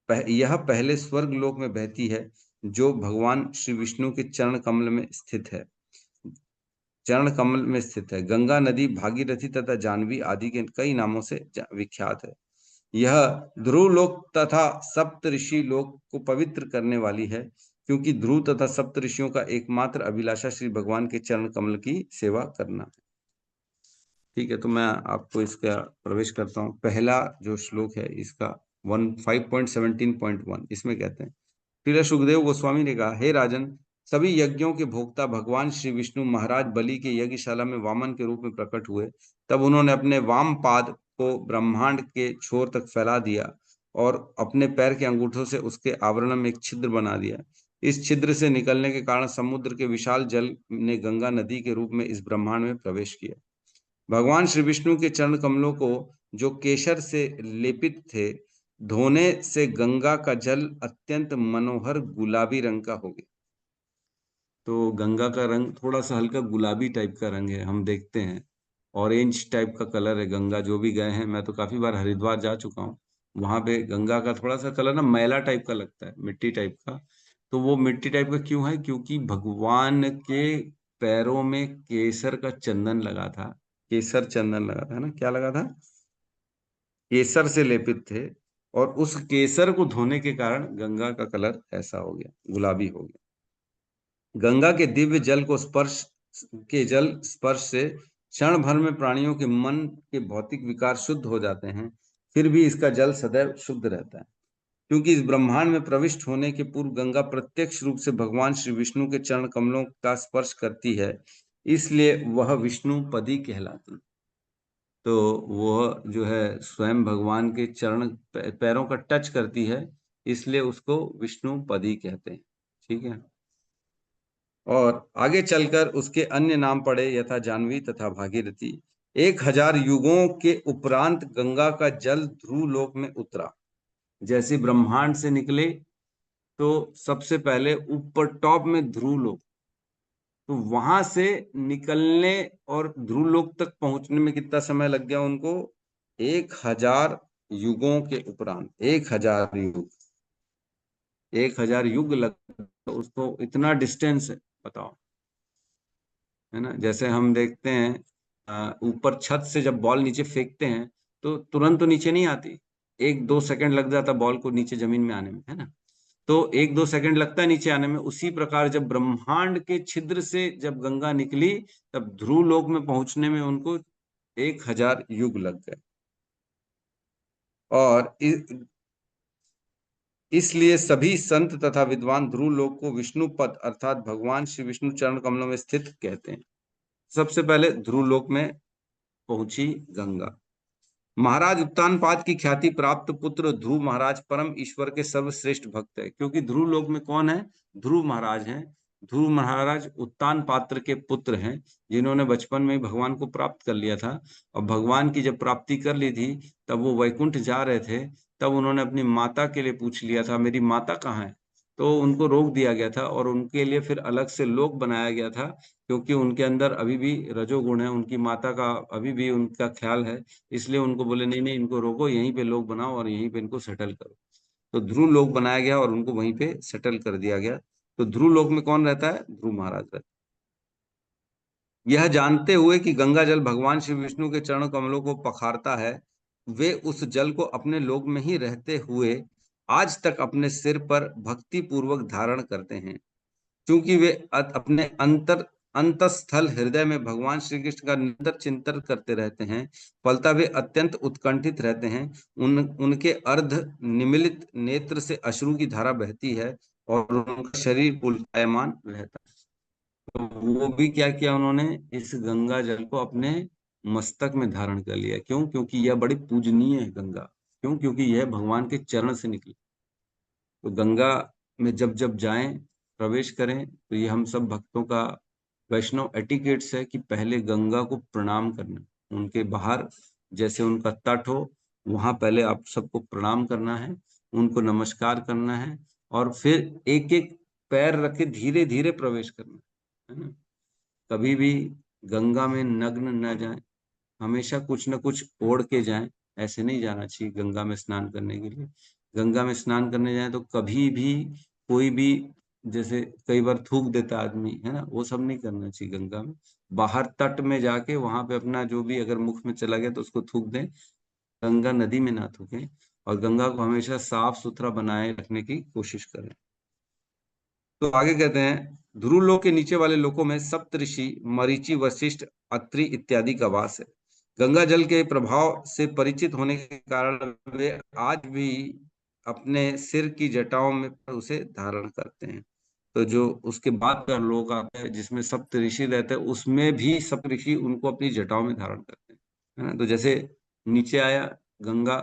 यह पहले स्वर्ग लोक में बहती है, जो भगवान श्री विष्णु के चरण कमल में स्थित है। चरण कमल में स्थित है। गंगा नदी भागीरथी तथा जानवी आदि के कई नामों से विख्यात है। यह ध्रुव लोक तथा सप्त ऋषि लोक को पवित्र करने वाली है, क्योंकि ध्रुव तथा सप्त ऋषियों का एकमात्र अभिलाषा श्री भगवान के चरण कमल की सेवा करना है। ठीक है, तो मैं आपको इसका प्रवेश करता हूँ। पहला जो श्लोक है इसका 5.17.1, इसमें कहते हैं, श्री सुखदेव गोस्वामी ने कहा, हे राजन, सभी यज्ञों के भोक्ता भगवान श्री विष्णु महाराज बलि के यज्ञशाला में वामन के रूप में प्रकट हुए। तब उन्होंने अपने वाम पाद को ब्रह्मांड के छोर तक फैला दिया और अपने पैर के अंगूठों से उसके आवरण में एक छिद्र बना दिया। इस छिद्र से निकलने के कारण समुद्र के विशाल जल ने गंगा नदी के रूप में इस ब्रह्मांड में प्रवेश किया। भगवान श्री विष्णु के चरण कमलों को, जो केशर से लेपित थे, धोने से गंगा का जल अत्यंत मनोहर गुलाबी रंग का हो गया। तो गंगा का रंग थोड़ा सा हल्का गुलाबी टाइप का रंग है, हम देखते हैं ऑरेंज टाइप का कलर है गंगा। जो भी गए हैं, मैं तो काफी बार हरिद्वार जा चुका हूँ, वहां पे गंगा का थोड़ा सा कलर ना मैला टाइप का लगता है, मिट्टी टाइप का। तो वो मिट्टी टाइप का क्यों है? क्योंकि भगवान के पैरों में केसर का चंदन लगा था। केसर चंदन लगा था ना, क्या लगा था? केसर से लेपित थे, और उस केसर को धोने के कारण गंगा का कलर ऐसा हो गया, गुलाबी हो गया। गंगा के दिव्य जल को जल स्पर्श से क्षण भर में प्राणियों के मन के भौतिक विकार शुद्ध हो जाते हैं, फिर भी इसका जल सदैव शुद्ध रहता है। क्योंकि इस ब्रह्मांड में प्रविष्ट होने के पूर्व गंगा प्रत्यक्ष रूप से भगवान श्री विष्णु के चरण कमलों का स्पर्श करती है, इसलिए वह विष्णु पदी कहलाती है। तो वह जो है स्वयं भगवान के चरण पैरों का टच करती है, इसलिए उसको विष्णु पदी कहते हैं। ठीक है, और आगे चलकर उसके अन्य नाम पड़े, यथा जानवी तथा भागीरथी। 1000 युगों के उपरांत गंगा का जल ध्रुव लोक में उतरा। जैसे ब्रह्मांड से निकले तो सबसे पहले ऊपर टॉप में ध्रुव लोक, तो वहां से निकलने और ध्रुव लोक तक पहुंचने में कितना समय लग गया उनको? 1000 युगों के उपरांत। 1000 युग, 1000 युग लग, तो उसको इतना डिस्टेंस है, बताओ, है ना। जैसे हम देखते हैं ऊपर छत से जब बॉल नीचे फेंकते हैं तो तुरंत तो नीचे नहीं आती, 1-2 सेकंड लग जाता बॉल को नीचे जमीन में आने में, है ना। तो 1-2 सेकंड लगता है नीचे आने में। उसी प्रकार जब ब्रह्मांड के छिद्र से जब गंगा निकली, तब ध्रुव लोक में पहुंचने में उनको 1000 युग लग गए। और इसलिए सभी संत तथा विद्वान ध्रुव लोक को विष्णु पद अर्थात भगवान श्री विष्णु चरण कमलों में स्थित कहते हैं। सबसे पहले ध्रुव लोक में पहुंची गंगा। महाराज उत्तानपाद की ख्याति प्राप्त पुत्र ध्रुव महाराज परम ईश्वर के सर्वश्रेष्ठ भक्त है। क्योंकि ध्रुव लोक में कौन है? ध्रुव महाराज हैं। ध्रुव महाराज उत्तान पात्र के पुत्र हैं, जिन्होंने बचपन में भगवान को प्राप्त कर लिया था। और भगवान की जब प्राप्ति कर ली थी, तब वो वैकुंठ जा रहे थे, तब उन्होंने अपनी माता के लिए पूछ लिया था, मेरी माता कहाँ है? तो उनको रोक दिया गया था और उनके लिए फिर अलग से लोक बनाया गया था, क्योंकि उनके अंदर अभी भी रजोगुण है, उनकी माता का अभी भी उनका ख्याल है। इसलिए उनको बोले नहीं नहीं, इनको रोको, यहीं पे लोक बनाओ और यहीं पे इनको सेटल करो। तो ध्रुव लोक बनाया गया और उनको वहीं पे सेटल कर दिया गया। तो ध्रुव लोक में कौन रहता है? ध्रुव महाराज रहते। यह जानते हुए कि गंगा जल भगवान श्री विष्णु के चरण कमलों को पखारता है, वे उस जल को अपने लोक में ही रहते हुए आज तक अपने सिर पर भक्ति पूर्वक धारण करते हैं। क्योंकि वे अपने अंतस्थल हृदय में भगवान श्री कृष्ण का निरंतर चिंतन करते रहते हैं, फलतः वे अत्यंत उत्कंठित रहते हैं। उनके अर्ध निमीलित नेत्र से अश्रु की धारा बहती है और उनका शरीर पुलकायमान रहता है। तो वो भी क्या किया उन्होंने? इस गंगा जल को अपने मस्तक में धारण कर लिया। क्यों? क्योंकि यह बड़ी पूजनीय है गंगा। क्यों? क्योंकि यह भगवान के चरण से निकली। तो गंगा में जब जब जाएं, प्रवेश करें, तो ये हम सब भक्तों का वैष्णव एटिकेट्स है कि पहले गंगा को प्रणाम करना। उनके बाहर जैसे उनका तट हो, वहां पहले आप सबको प्रणाम करना है, उनको नमस्कार करना है, और फिर एक एक पैर रख के धीरे धीरे प्रवेश करना है ना। कभी भी गंगा में नग्न न जाएं, हमेशा कुछ न कुछ ओढ़ के जाएं। ऐसे नहीं जाना चाहिए गंगा में स्नान करने के लिए। गंगा में स्नान करने जाए तो कभी भी कोई भी, जैसे कई बार थूक देता आदमी है ना, वो सब नहीं करना चाहिए गंगा में। बाहर तट में जाके वहां पे अपना जो भी अगर मुख में चला गया तो उसको थूक दें, गंगा नदी में ना थूकें, और गंगा को हमेशा साफ सुथरा बनाए रखने की कोशिश करें। तो आगे कहते हैं, ध्रुव लोक के नीचे वाले लोकों में सप्त ऋषि मरीचि, वशिष्ठ, अत्रि इत्यादि का वास है। गंगा जल के प्रभाव से परिचित होने के कारण वे आज भी अपने सिर की जटाओं में उसे धारण करते हैं। तो जो उसके बाद का लोक आता है जिसमें सप्त ऋषि रहते हैं, उसमें भी सप्त ऋषि उनको अपनी जटाओं में धारण करते हैं, है ना। तो जैसे नीचे आया गंगा,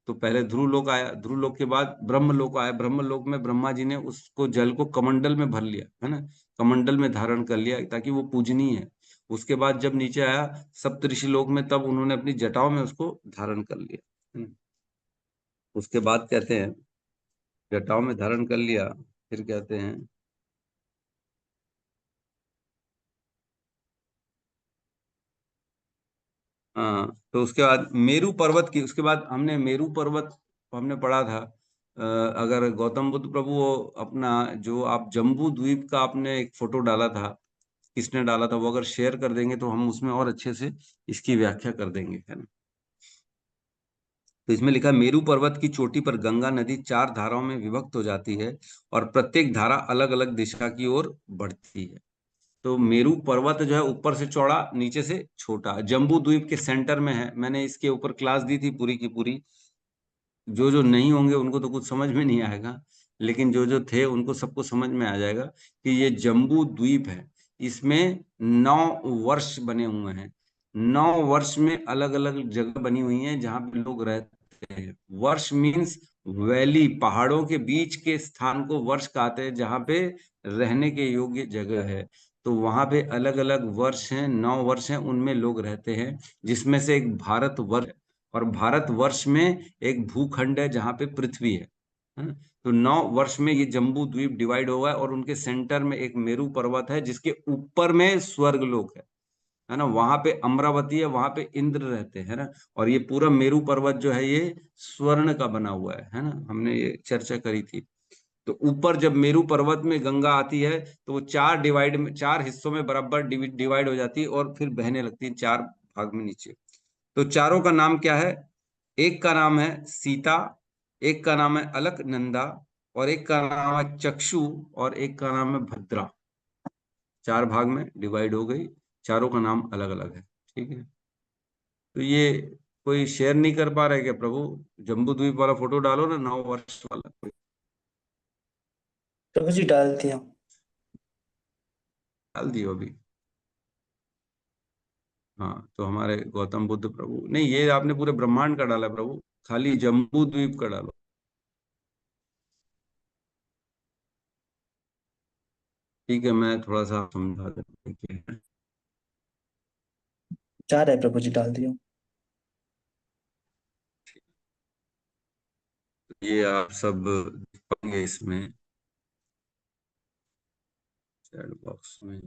तो पहले ध्रुव लोक आया, ध्रुव लोक के बाद ब्रह्म लोक आया, ब्रह्म लोक में ब्रह्मा जी ने उसको जल को कमंडल में भर लिया, है ना, कमंडल में धारण कर लिया ताकि वो पूजनीय है। उसके बाद जब नीचे आया सप्तऋषि लोक में, तब उन्होंने अपनी जटाओं में उसको धारण कर लिया, है ना। उसके बाद कहते हैं जटाओं में धारण कर लिया, फिर कहते हैं हाँ, तो उसके बाद मेरू पर्वत की, उसके बाद हमने मेरू पर्वत हमने पढ़ा था। अगर गौतम बुद्ध प्रभु वो अपना जो आप जम्बू द्वीप का आपने एक फोटो डाला था, किसने डाला था, वो अगर शेयर कर देंगे तो हम उसमें और अच्छे से इसकी व्याख्या कर देंगे, है ना। तो इसमें लिखा है, मेरू पर्वत की चोटी पर गंगा नदी 4 धाराओं में विभक्त हो जाती है और प्रत्येक धारा अलग अलग दिशा की ओर बढ़ती है। तो मेरू पर्वत जो है ऊपर से चौड़ा, नीचे से छोटा, जम्बू द्वीप के सेंटर में है। मैंने इसके ऊपर क्लास दी थी पूरी की पूरी। जो जो नहीं होंगे उनको तो कुछ समझ में नहीं आएगा, लेकिन जो जो थे उनको सबको समझ में आ जाएगा कि ये जम्बू द्वीप है। इसमें 9 वर्ष बने हुए हैं। 9 वर्ष में अलग अलग जगह बनी हुई हैं जहां पे लोग रहते हैं। वर्ष मीन्स वैली, पहाड़ों के बीच के स्थान को वर्ष कहते हैं, जहां पे रहने के योग्य जगह है। तो वहां पे अलग अलग वर्ष हैं, 9 वर्ष हैं, उनमें लोग रहते हैं, जिसमें से एक भारत वर्ष है। और भारत वर्ष में एक भूखंड है जहां पे पृथ्वी है ना। तो 9 वर्ष में ये जम्बू द्वीप डिवाइड हुआ है, और उनके सेंटर में एक मेरू पर्वत है जिसके ऊपर में स्वर्ग लोक है ना। वहां पे अमरावती है, वहां पे इंद्र रहते हैं ना। और ये पूरा मेरू पर्वत जो है ये स्वर्ण का बना हुआ है ना। हमने ये चर्चा करी थी। तो ऊपर जब मेरू पर्वत में गंगा आती है तो वो 4 हिस्सों में बराबर डिवाइड हो जाती है और फिर बहने लगती है 4 भाग में नीचे। तो चारों का नाम क्या है? एक का नाम है सीता, एक का नाम है अलकनंदा, और एक का नाम है चक्षु, और एक का नाम है भद्रा। 4 भाग में डिवाइड हो गई, चारों का नाम अलग अलग है, ठीक है। तो ये कोई शेयर नहीं कर पा रहे क्या प्रभु? जम्बू द्वीप वाला फोटो डालो ना, 9 वर्ष वाला कोई। प्रभु जी डाल दिया। डाल दियो अभी। हाँ, तो हमारे गौतम बुद्ध प्रभु नहीं, ये आपने पूरे ब्रह्मांड का डाला प्रभु, खाली जम्बू द्वीप का डालो। ठीक है, मैं थोड़ा सा समझा देता हूँ। जा रहा है प्रभु जी, डाल दिया। ये आप सब देख पाएंगे इसमें चैट बॉक्स में।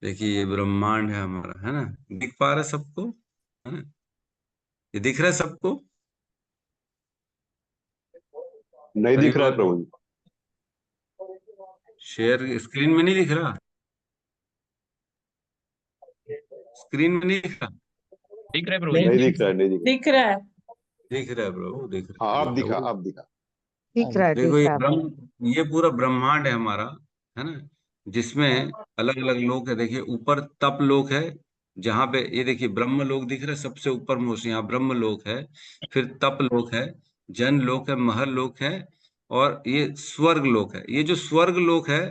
देखिए ये ब्रह्मांड है हमारा, है ना। दिख पा रहा है सबको, है ना? ये दिख रहा है सबको? नहीं हरि दिख रहा है बोल। प्रभु जी। शेयर स्क्रीन में नहीं दिख रहा? स्क्रीन में नहीं दिख रहा? दिख रहा है प्रभु जी। नहीं दिख रहा है, नहीं दिख दिख रहा है, दिख रहा है प्रभु, दिख रहा। रहा हाँ, है, अब दिख दिखा, रहा है। अब दिखा। दिख रहा है, देखो दिख ये रहा है। ये पूरा ब्रह्मांड है हमारा, है ना, जिसमें अलग अलग लोक है। देखिए ऊपर तप लोक है, जहां पे ये देखिए ब्रह्म लोक दिख रहा है सबसे ऊपर मोस्ट, यहाँ ब्रह्म लोक है। फिर तप लोक है, जन लोक है, महल लोक है, और ये स्वर्ग लोक है। ये जो स्वर्ग लोक है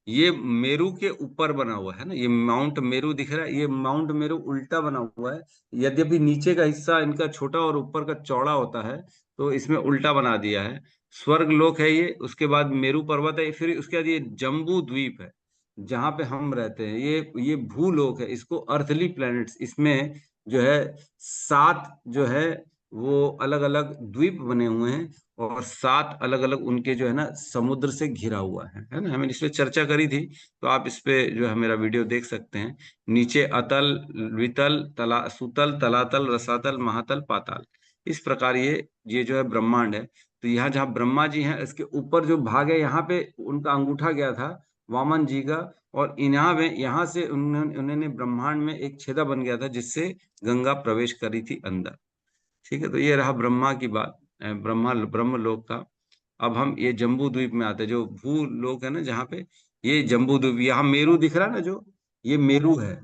ये मेरू के ऊपर बना हुआ है ना, ये माउंट मेरू दिख रहा है, ये माउंट मेरू उल्टा बना हुआ है। यद्यपि नीचे का हिस्सा इनका छोटा और ऊपर का चौड़ा होता है, तो इसमें उल्टा बना दिया है। स्वर्ग लोक है ये, उसके बाद मेरू पर्वत है, फिर उसके बाद ये जम्बू द्वीप है जहाँ पे हम रहते हैं। ये भूलोक है, इसको अर्थली प्लैनेट्स, इसमें जो है 7 जो है वो अलग अलग द्वीप बने हुए हैं, और 7 अलग अलग उनके जो है ना समुद्र से घिरा हुआ है ना। हमने इस पे चर्चा करी थी, तो आप इस पे जो है मेरा वीडियो देख सकते हैं। नीचे अतल, वितल, तला, सुतल, तलातल, रसातल, महातल, पाताल, इस प्रकार ये जो है ब्रह्मांड है। तो यहाँ जहाँ ब्रह्मा जी हैं, इसके ऊपर जो भाग है, यहाँ पे उनका अंगूठा गया था वामन जी का, और यहाँ से उन्होंने ब्रह्मांड में एक छेदा बन गया था, जिससे गंगा प्रवेश करी थी अंदर। ठीक है, तो ये रहा ब्रह्मा की बात, ब्रह्म लोक का। अब हम ये जम्बू द्वीप में आते हैं, जो भू लोक है ना जहाँ पे, ये जम्बू द्वीप, यहाँ मेरू दिख रहा है ना, जो ये मेरू है।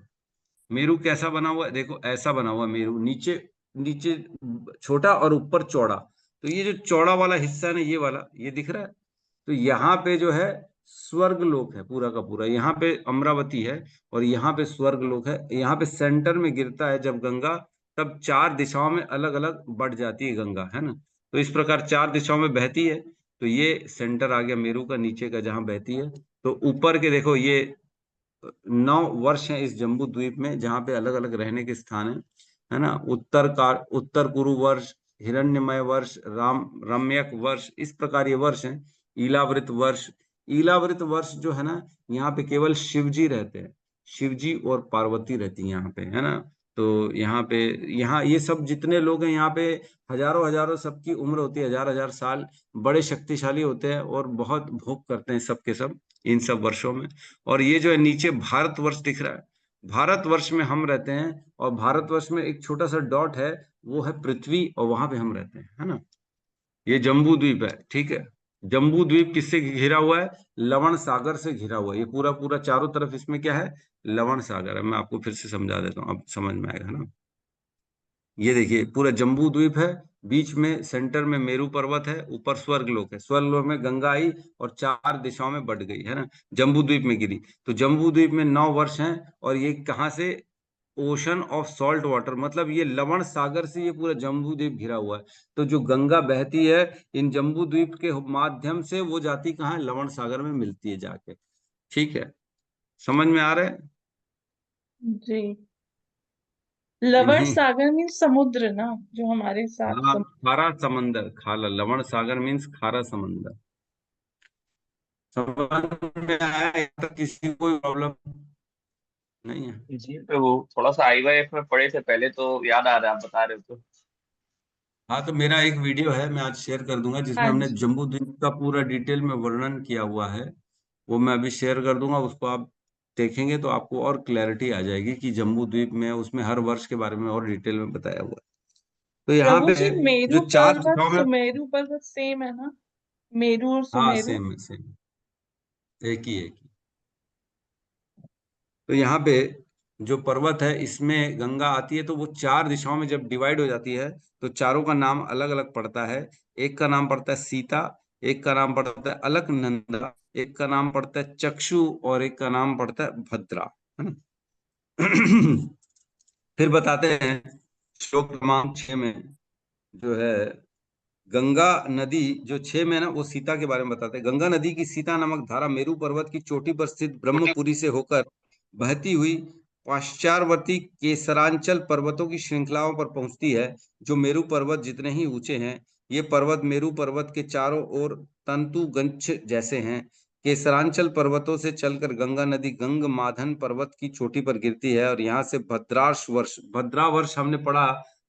मेरू कैसा बना हुआ है, देखो ऐसा बना हुआ है मेरू, नीचे नीचे छोटा और ऊपर चौड़ा। तो ये जो चौड़ा वाला हिस्सा है ना, ये वाला, ये दिख रहा है। तो यहाँ पे जो है स्वर्ग लोक है पूरा का पूरा, यहाँ पे अमरावती है, और यहाँ पे स्वर्ग लोक है। यहाँ पे सेंटर में गिरता है जब गंगा, तब 4 दिशाओं में अलग अलग बढ़ जाती है गंगा, है ना। तो इस प्रकार 4 दिशाओं में बहती है। तो ये सेंटर आ गया मेरू का, नीचे का जहाँ बहती है। तो ऊपर के देखो, ये 9 वर्ष हैं इस जम्बू द्वीप में, जहाँ पे अलग अलग रहने के स्थान है ना। उत्तर कुरु वर्ष, हिरण्यमय वर्ष, रम्यक वर्ष, इस प्रकार ये वर्ष हैं। ईलावृत वर्ष, ईलावृत वर्ष जो है ना, यहाँ पे केवल शिव जी रहते हैं, शिव जी और पार्वती रहती है यहाँ पे, है ना। तो यहाँ पे, यहाँ ये सब जितने लोग हैं यहाँ पे, हजारों हजारों सबकी उम्र होती है, हजार हजार साल, बड़े शक्तिशाली होते हैं और बहुत भोग करते हैं सब के सब इन सब वर्षों में। और ये जो है नीचे भारतवर्ष दिख रहा है, भारतवर्ष में हम रहते हैं, और भारतवर्ष में एक छोटा सा डॉट है, वो है पृथ्वी, और वहां पे हम रहते हैं, है ना। ये जम्बू द्वीप है, ठीक है। जम्बू द्वीप किससे घिरा हुआ है? लवण सागर से घिरा हुआ है। ये पूरा पूरा चारों तरफ इसमें क्या है? लवण सागर है। मैं आपको फिर से समझा देता हूँ, अब समझ में आएगा ना। ये देखिए पूरा जम्बू द्वीप है, बीच में सेंटर में मेरू पर्वत है, ऊपर स्वर्गलोक है, स्वर्गलोक में गंगा आई और 4 दिशाओं में बढ़ गई, है ना, जम्बू द्वीप में गिरी। तो जम्बू द्वीप में 9 वर्ष हैं, और ये कहाँ से? ओशन ऑफ सॉल्ट वाटर, मतलब ये लवण सागर से ये पूरा जम्बू द्वीप घिरा हुआ है। तो जो गंगा बहती है इन जम्बू द्वीप के माध्यम से, वो जाती कहाँ है? लवण सागर में मिलती है जाके। ठीक है, समझ में आ रहा है? जी। लवण इन्हीं, सागर मीन्स समुद्र ना, जो हमारे साथ हाँ, खारा समंदर, खाला, लवण सागर मीन्स खारा समंदर। समझ में आया? यहाँ तक किसी को कोई प्रॉब्लम नहीं है? जी प्रभु, थोड़ा सा IYF में पढ़े थे पहले, तो याद आ रहा है, आप बता रहे हो तो। हाँ, तो मेरा एक वीडियो है, मैं आज शेयर कर दूंगा, जिसमें हाँ हमने जी। जम्बू द्वीप का पूरा डिटेल में वर्णन किया हुआ है। वो मैं अभी शेयर कर दूंगा, उसको आप देखेंगे तो आपको और क्लैरिटी आ जाएगी कि जम्बू द्वीप में, उसमें हर वर्ष के बारे में और डिटेल में बताया हुआ है। तो यहाँ प्रभु पे जी, मेरू जो 4 पर्वत दिशाओं में, सुमेरु पर्वत सेम है ना? मेरू और हाँ सुमेरु। सेम है, सेम, एक ही। तो यहाँ पे जो पर्वत है, इसमें गंगा आती है, तो वो 4 दिशाओं में जब डिवाइड हो जाती है, तो चारों का नाम अलग अलग पड़ता है। एक का नाम पड़ता है सीता, एक का नाम पड़ता है अलकनंदा, एक का नाम पड़ता है चक्षु, और एक का नाम पड़ता है भद्रा, है ना। फिर बताते हैं श्लोक क्रमांक 6 में, जो है गंगा नदी जो 6 में है ना, वो सीता के बारे में बताते हैं। गंगा नदी की सीता नामक धारा मेरू पर्वत की चोटी पर स्थित ब्रह्मपुरी से होकर बहती हुई पाश्चात्यवर्ती केसरांचल पर्वतों की श्रृंखलाओं पर पहुंचती है, जो मेरू पर्वत जितने ही ऊंचे हैं। ये पर्वत मेरू पर्वत के चारों ओर तंतु गंछ जैसे हैं। केसरांचल पर्वतों से चलकर गंगा नदी गंग माधन पर्वत की चोटी पर गिरती है, और यहाँ से भद्रावर्ष हमने पढ़ा,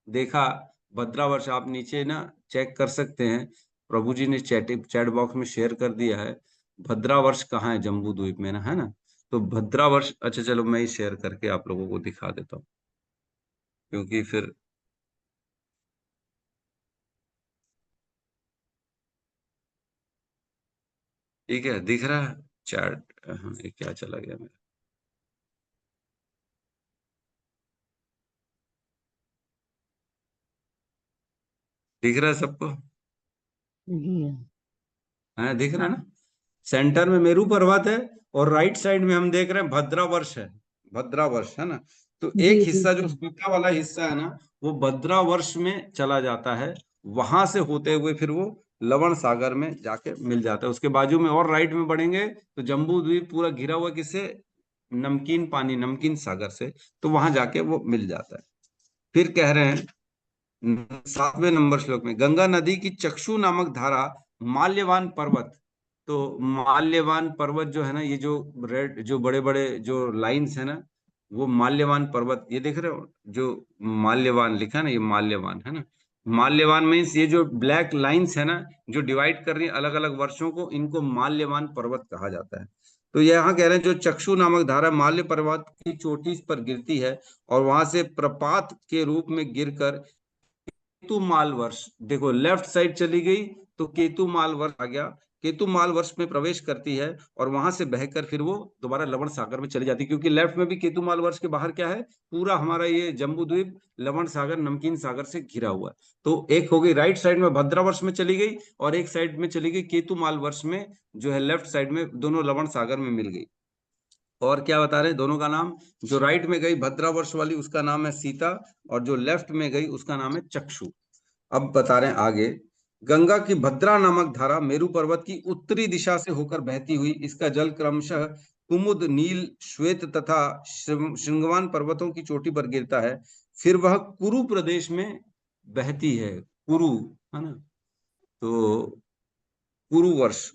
देखा। भद्रावर्ष आप नीचे ना चेक कर सकते हैं, प्रभु जी ने चैट चैट बॉक्स में शेयर कर दिया है। भद्रावर्ष कहाँ है? जम्बू द्वीप में ना, है ना। तो भद्रावर्ष, अच्छा चलो मैं ही शेयर करके आप लोगों को दिखा देता हूँ, क्योंकि फिर ठीक है, दिख रहा है चैट? हाँ, ये क्या चला गया मेरा? दिख रहा है सबको? है, दिख रहा है ना? सेंटर में मेरू पर्वत है और राइट साइड में हम देख रहे हैं भद्रावर्ष है, भद्रावर्ष है ना। तो जी एक जी हिस्सा जो सूखा वाला हिस्सा है ना, वो भद्रावर्ष में चला जाता है, वहां से होते हुए फिर वो लवण सागर में जाके मिल जाता है। उसके बाजू में और राइट में बढ़ेंगे तो जम्बू द्वीप पूरा घिरा हुआ किससे, नमकीन पानी, नमकीन सागर से, तो वहां जाके वो मिल जाता है। फिर कह रहे हैं 7वें नंबर श्लोक में, गंगा नदी की चक्षु नामक धारा माल्यवान पर्वत। तो माल्यवान पर्वत जो है ना, ये जो रेड, जो बड़े बड़े जो लाइंस है ना, वो माल्यवान पर्वत, ये देख रहे हो जो माल्यवान लिखा है ना, ये माल्यवान है ना। माल्यवान मीन्स ये जो ब्लैक लाइंस है ना, जो डिवाइड कर रही है अलग अलग वर्षों को, इनको माल्यवान पर्वत कहा जाता है। तो यहाँ कह रहे हैं जो चक्षु नामक धारा माल्य पर्वत की चोटी पर गिरती है और वहां से प्रपात के रूप में गिरकर केतुमाल वर्ष, देखो लेफ्ट साइड चली गई तो केतुमाल वर्ष आ गया, केतुमाल वर्ष में प्रवेश करती है और वहां से बहकर फिर वो दोबारा लवण सागर में चली जाती है, क्योंकि लेफ्ट में भी केतुमाल वर्ष के बाहर क्या है, पूरा हमारा ये जम्बू द्वीप लवण सागर, नमकीन सागर से घिरा हुआ है। तो एक हो गई राइट साइड में भद्रावर्ष में चली गई और एक साइड में चली गई केतुमाल वर्ष में, जो है लेफ्ट साइड में, दोनों लवण सागर में मिल गई। और क्या बता रहे हैं दोनों का नाम, जो राइट में गई भद्रावर्ष वाली उसका नाम है सीता, और जो लेफ्ट में गई उसका नाम है चक्षु। अब बता रहे हैं आगे, गंगा की भद्रा नामक धारा मेरू पर्वत की उत्तरी दिशा से होकर बहती हुई, इसका जल क्रमशः कुमुद, नील, श्वेत तथा श्रृंगवान पर्वतों की चोटी पर गिरता है, फिर वह कुरु प्रदेश में बहती है। कुरु है ना, तो कुरु वर्ष,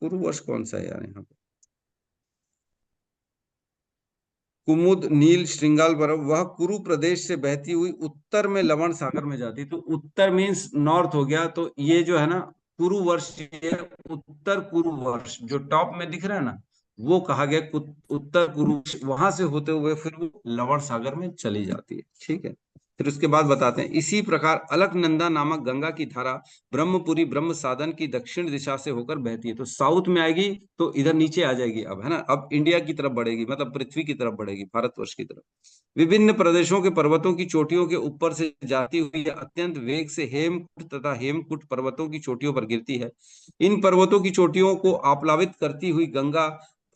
कुरु वर्ष कौन सा है यार यहाँ पे, कुमुद, नील, श्रृंगाल पर्वत, वह कुरु प्रदेश से बहती हुई उत्तर में लवण सागर में जाती। तो उत्तर मीन्स नॉर्थ हो गया, तो ये जो है ना कुरु वर्ष, ये उत्तर कुरु वर्ष जो टॉप में दिख रहा है ना, वो कहा गया उत्तर कुरु वर्ष, वहां से होते हुए फिर वो लवण सागर में चली जाती है। ठीक है, फिर उसके बाद बताते हैं, इसी प्रकार अलकनंदा नामक गंगा की धारा ब्रह्मपुरी ब्रह्म साधन की दक्षिण दिशा से होकर बहती है। तो साउथ में आएगी तो इधर नीचे आ जाएगी अब, है ना, अब इंडिया की तरफ बढ़ेगी, मतलब पृथ्वी की तरफ बढ़ेगी, भारतवर्ष की तरफ। विभिन्न प्रदेशों के पर्वतों की चोटियों के ऊपर से जाती हुई अत्यंत वेग से हेमकुट तथा हेमकुट पर्वतों की चोटियों पर गिरती है। इन पर्वतों की चोटियों को आप्लावित करती हुई गंगा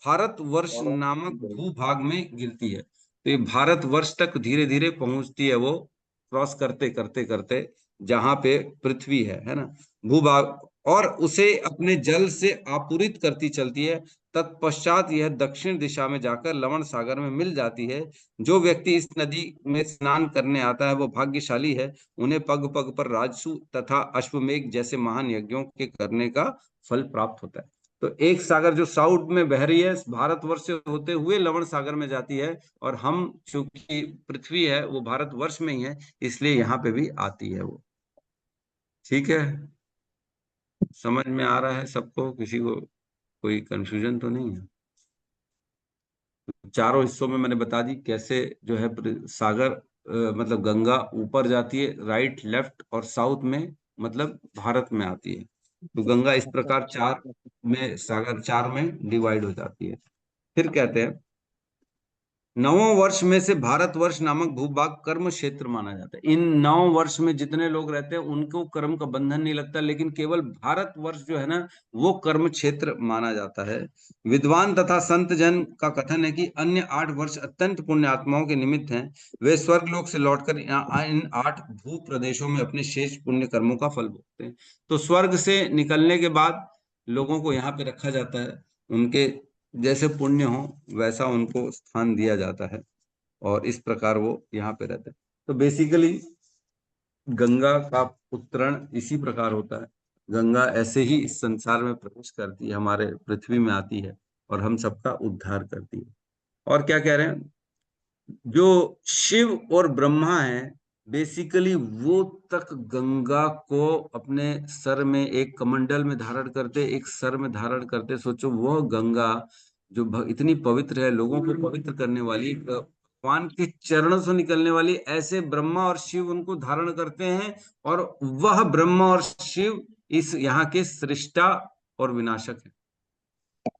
भारतवर्ष नामक भूभाग में गिरती है। तो ये भारतवर्ष तक धीरे धीरे पहुंचती है, वो क्रॉस करते करते करते जहां पे पृथ्वी है ना, भूभाग, और उसे अपने जल से आपूरित करती चलती है। तत्पश्चात यह दक्षिण दिशा में जाकर लवण सागर में मिल जाती है। जो व्यक्ति इस नदी में स्नान करने आता है वो भाग्यशाली है, उन्हें पग पग पर राजसु तथा अश्वमेघ जैसे महान यज्ञों के करने का फल प्राप्त होता है। तो एक सागर जो साउथ में बह रही है भारतवर्ष से होते हुए लवण सागर में जाती है, और हम चूंकि पृथ्वी है वो भारतवर्ष में ही है, इसलिए यहाँ पे भी आती है वो। ठीक है, समझ में आ रहा है सबको, किसी को कोई कंफ्यूजन तो नहीं है? चारों हिस्सों में मैंने बता दी कैसे जो है सागर, मतलब गंगा ऊपर जाती है, राइट, लेफ्ट और साउथ में, मतलब भारत में आती है। तो गंगा इस प्रकार चार में, सागर चार में डिवाइड हो जाती है। फिर कहते हैं, नवों वर्ष में से भारतवर्ष नामक भूभाग कर्म क्षेत्र माना जाता है। इन 9 वर्ष में जितने लोग रहते हैं उनको कर्म का बंधन नहीं लगता, लेकिन केवल भारतवर्ष जो है ना वो कर्म क्षेत्र माना जाता है। विद्वान तथा संत जन का कथन है कि अन्य 8 वर्ष अत्यंत पुण्य आत्माओं के निमित्त हैं, वे स्वर्ग लोक से लौटकर इन 8 भू प्रदेशों में अपने शेष पुण्य कर्मों का फल भोगते हैं। तो स्वर्ग से निकलने के बाद लोगों को यहाँ पे रखा जाता है, उनके जैसे पुण्य हो वैसा उनको स्थान दिया जाता है, और इस प्रकार वो यहाँ पे रहते हैं। तो बेसिकली गंगा का उत्तरण इसी प्रकार होता है। गंगा ऐसे ही इस संसार में प्रवेश करती है, हमारे पृथ्वी में आती है और हम सबका उद्धार करती है। और क्या कह रहे हैं, जो शिव और ब्रह्मा है बेसिकली वो तक गंगा को अपने सर में एक कमंडल में धारण करते, एक सर में धारण करते। सोचो वो गंगा जो इतनी पवित्र है, लोगों को पवित्र करने वाली, भगवान के चरणों से निकलने वाली, ऐसे ब्रह्मा और शिव उनको धारण करते हैं, और वह ब्रह्मा और शिव इस यहाँ के सृष्टा और विनाशक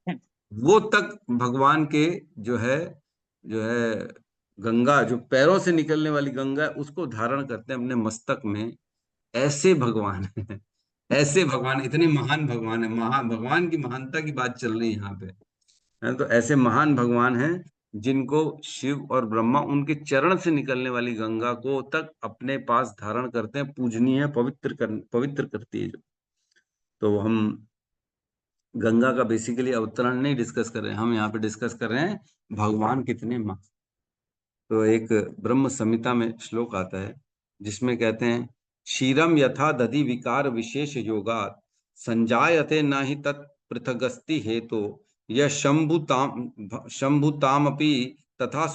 है। वो तक भगवान के जो है गंगा, जो पैरों से निकलने वाली गंगा उसको धारण करते हैं अपने मस्तक में, ऐसे भगवान है। ऐसे भगवान, इतने महान भगवान है, भगवान की महानता की बात चल रही है यहाँ पे, है। तो ऐसे महान भगवान हैं जिनको शिव और ब्रह्मा उनके चरण से निकलने वाली गंगा को तक अपने पास धारण करते हैं, पूजनीय, पवित्र करती है जो। तो हम गंगा का बेसिकली अवतरण नहीं डिस्कस कर रहे हैं, हम यहाँ पे डिस्कस कर रहे हैं भगवान कितने महान। तो एक ब्रह्म संहिता में श्लोक आता है जिसमें कहते हैं, क्षीरम यथा दधि विकार विशेष योगात् संजायते न हि तत् पृथगस्ति हेतो यह शंभुतामपि तथा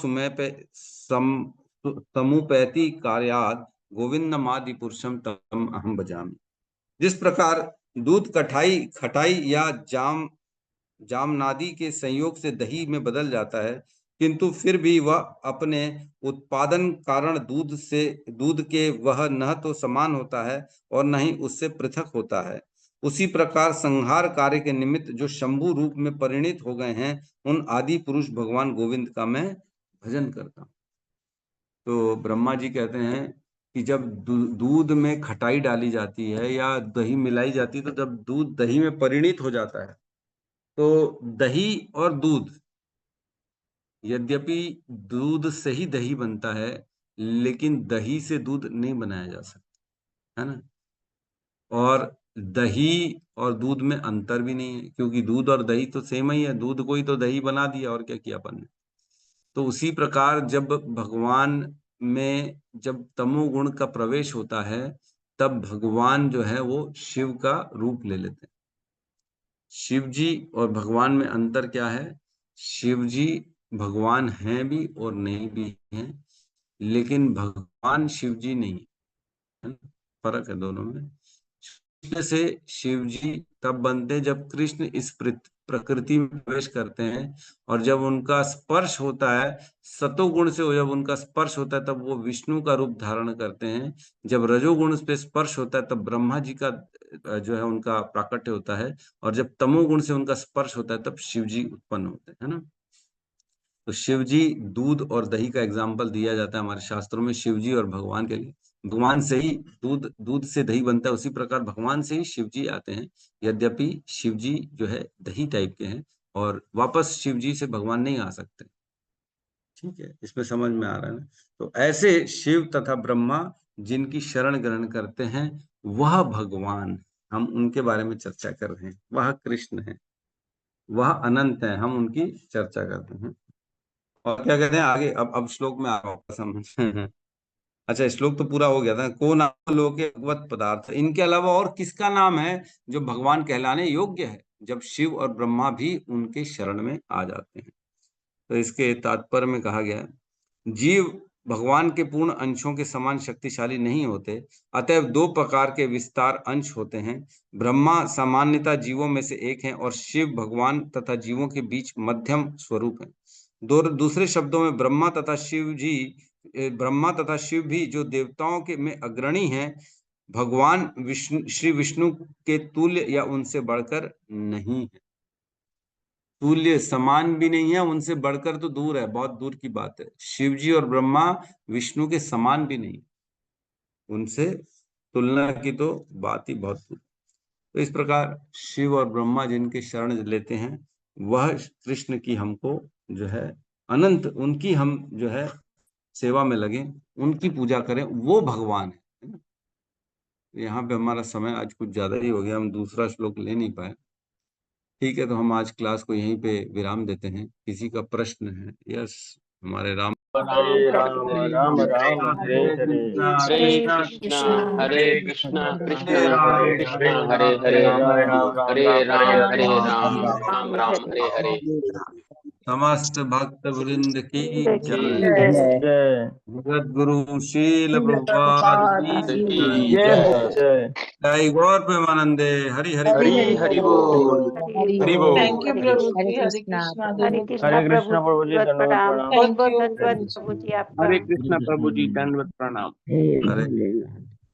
समुपैति कार्यात् गोविंदमादि पुरुषम तम अहम भजामि। जिस प्रकार दूध खटाई या जामनादी के संयोग से दही में बदल जाता है, किंतु फिर भी वह अपने उत्पादन कारण दूध के वह न तो समान होता है और न ही उससे पृथक होता है, उसी प्रकार संहार कार्य के निमित्त जो शंभु रूप में परिणित हो गए हैं, उन आदि पुरुष भगवान गोविंद का मैं भजन करता हूँ। तो ब्रह्मा जी कहते हैं कि जब दूध में खटाई डाली जाती है या दही मिलाई जाती है, तो जब दूध दही में परिणित हो जाता है, तो दही और दूध, यद्यपि दूध से ही दही बनता है, लेकिन दही से दूध नहीं बनाया जा सकता, है ना। और दही और दूध में अंतर भी नहीं है, क्योंकि दूध और दही तो सेम ही है, दूध को ही तो दही बना दिया और क्या किया अपन ने। तो उसी प्रकार जब भगवान में जब तमोगुण का प्रवेश होता है, तब भगवान जो है वो शिव का रूप ले लेते हैं। शिव जी और भगवान में अंतर क्या है? शिव जी भगवान हैं भी और नहीं भी हैं, लेकिन भगवान शिव जी नहीं है, फर्क है दोनों में। कृष्ण से शिव जी तब बनते हैं जब कृष्ण इस प्रकृति में प्रवेश करते हैं, और जब उनका स्पर्श होता है, सतोगुण से जब उनका स्पर्श होता है, तब वो विष्णु का रूप धारण करते हैं। जब रजोगुण पे स्पर्श होता है, तब ब्रह्मा जी का जो है उनका प्राकट्य होता है, और जब तमोगुण से उनका स्पर्श होता है, तब शिव जी उत्पन्न होते हैं, है ना। तो शिव जी, दूध और दही का एग्जाम्पल दिया जाता है हमारे शास्त्रों में शिव जी और भगवान के लिए। भगवान से ही दूध से दही बनता है, उसी प्रकार भगवान से ही शिव जी आते हैं, यद्यपि शिव जी जो है दही टाइप के हैं, और वापस शिव जी से भगवान नहीं आ सकते। ठीक है, इसमें समझ में आ रहा है ना। तो ऐसे शिव तथा ब्रह्मा जिनकी शरण ग्रहण करते हैं, वह भगवान, हम उनके बारे में चर्चा कर रहे हैं। वह कृष्ण है, वह अनंत है, हम उनकी चर्चा करते हैं। और क्या कहते हैं आगे, अब श्लोक में आ रहा होगा समझ। अच्छा, श्लोक तो पूरा हो गया था। को नाम लोके भगवत पदार्थ, इनके अलावा और किसका नाम है जो भगवान कहलाने योग्य है, जब शिव और ब्रह्मा भी उनके शरण में आ जाते हैं। तो इसके तात्पर्य में कहा गया, जीव भगवान के पूर्ण अंशों के समान शक्तिशाली नहीं होते, अतएव दो प्रकार के विस्तार अंश होते हैं। ब्रह्मा सामान्यतः जीवों में से एक हैं, और शिव भगवान तथा जीवों के बीच मध्यम स्वरूप है। दूसरे शब्दों में ब्रह्मा तथा शिव भी जो देवताओं के में अग्रणी हैं, भगवान श्री विष्णु के तुल्य या उनसे बढ़कर नहीं है। तुल्य, समान भी नहीं है, उनसे बढ़कर तो दूर है, बहुत दूर की बात है। शिव जी और ब्रह्मा विष्णु के समान भी नहीं, उनसे तुलना की तो बात ही बहुत दूर। तो इस प्रकार शिव और ब्रह्मा जिनके शरण लेते हैं, वह कृष्ण की हमको जो है अनंत, उनकी हम जो है सेवा में लगे, उनकी पूजा करें, वो भगवान है ना। यहाँ पे हमारा समय आज कुछ ज्यादा ही हो गया, हम दूसरा श्लोक ले नहीं पाए। ठीक है, तो हम आज क्लास को यहीं पे विराम देते हैं। किसी का प्रश्न है? यस, हमारे राम हरे राम राम राम हरे हरे, हरे कृष्णा हरे कृष्णा कृष्ण कृष्ण हरे हरे, हरे राम राम राम हरे हरे। समस्त भक्त वृंद की जय। जय जगत गुरु शील प्रभुपाद की की जय। जय। जय गौर प्रेमानंदे। हरि हरि हरि हरि बोल। हरि बोल। थैंक यू प्रभु हरे जी, हरे कृष्णा। कृष्णा दोनों को। हरे कृष्णा प्रभु जी, दंडवत प्रणाम। थैंक यू बहुत प्रभु जी। प्रभु जी आपका। हरे कृष्णा प्रभु जी, दंडवत प्रणाम। हरे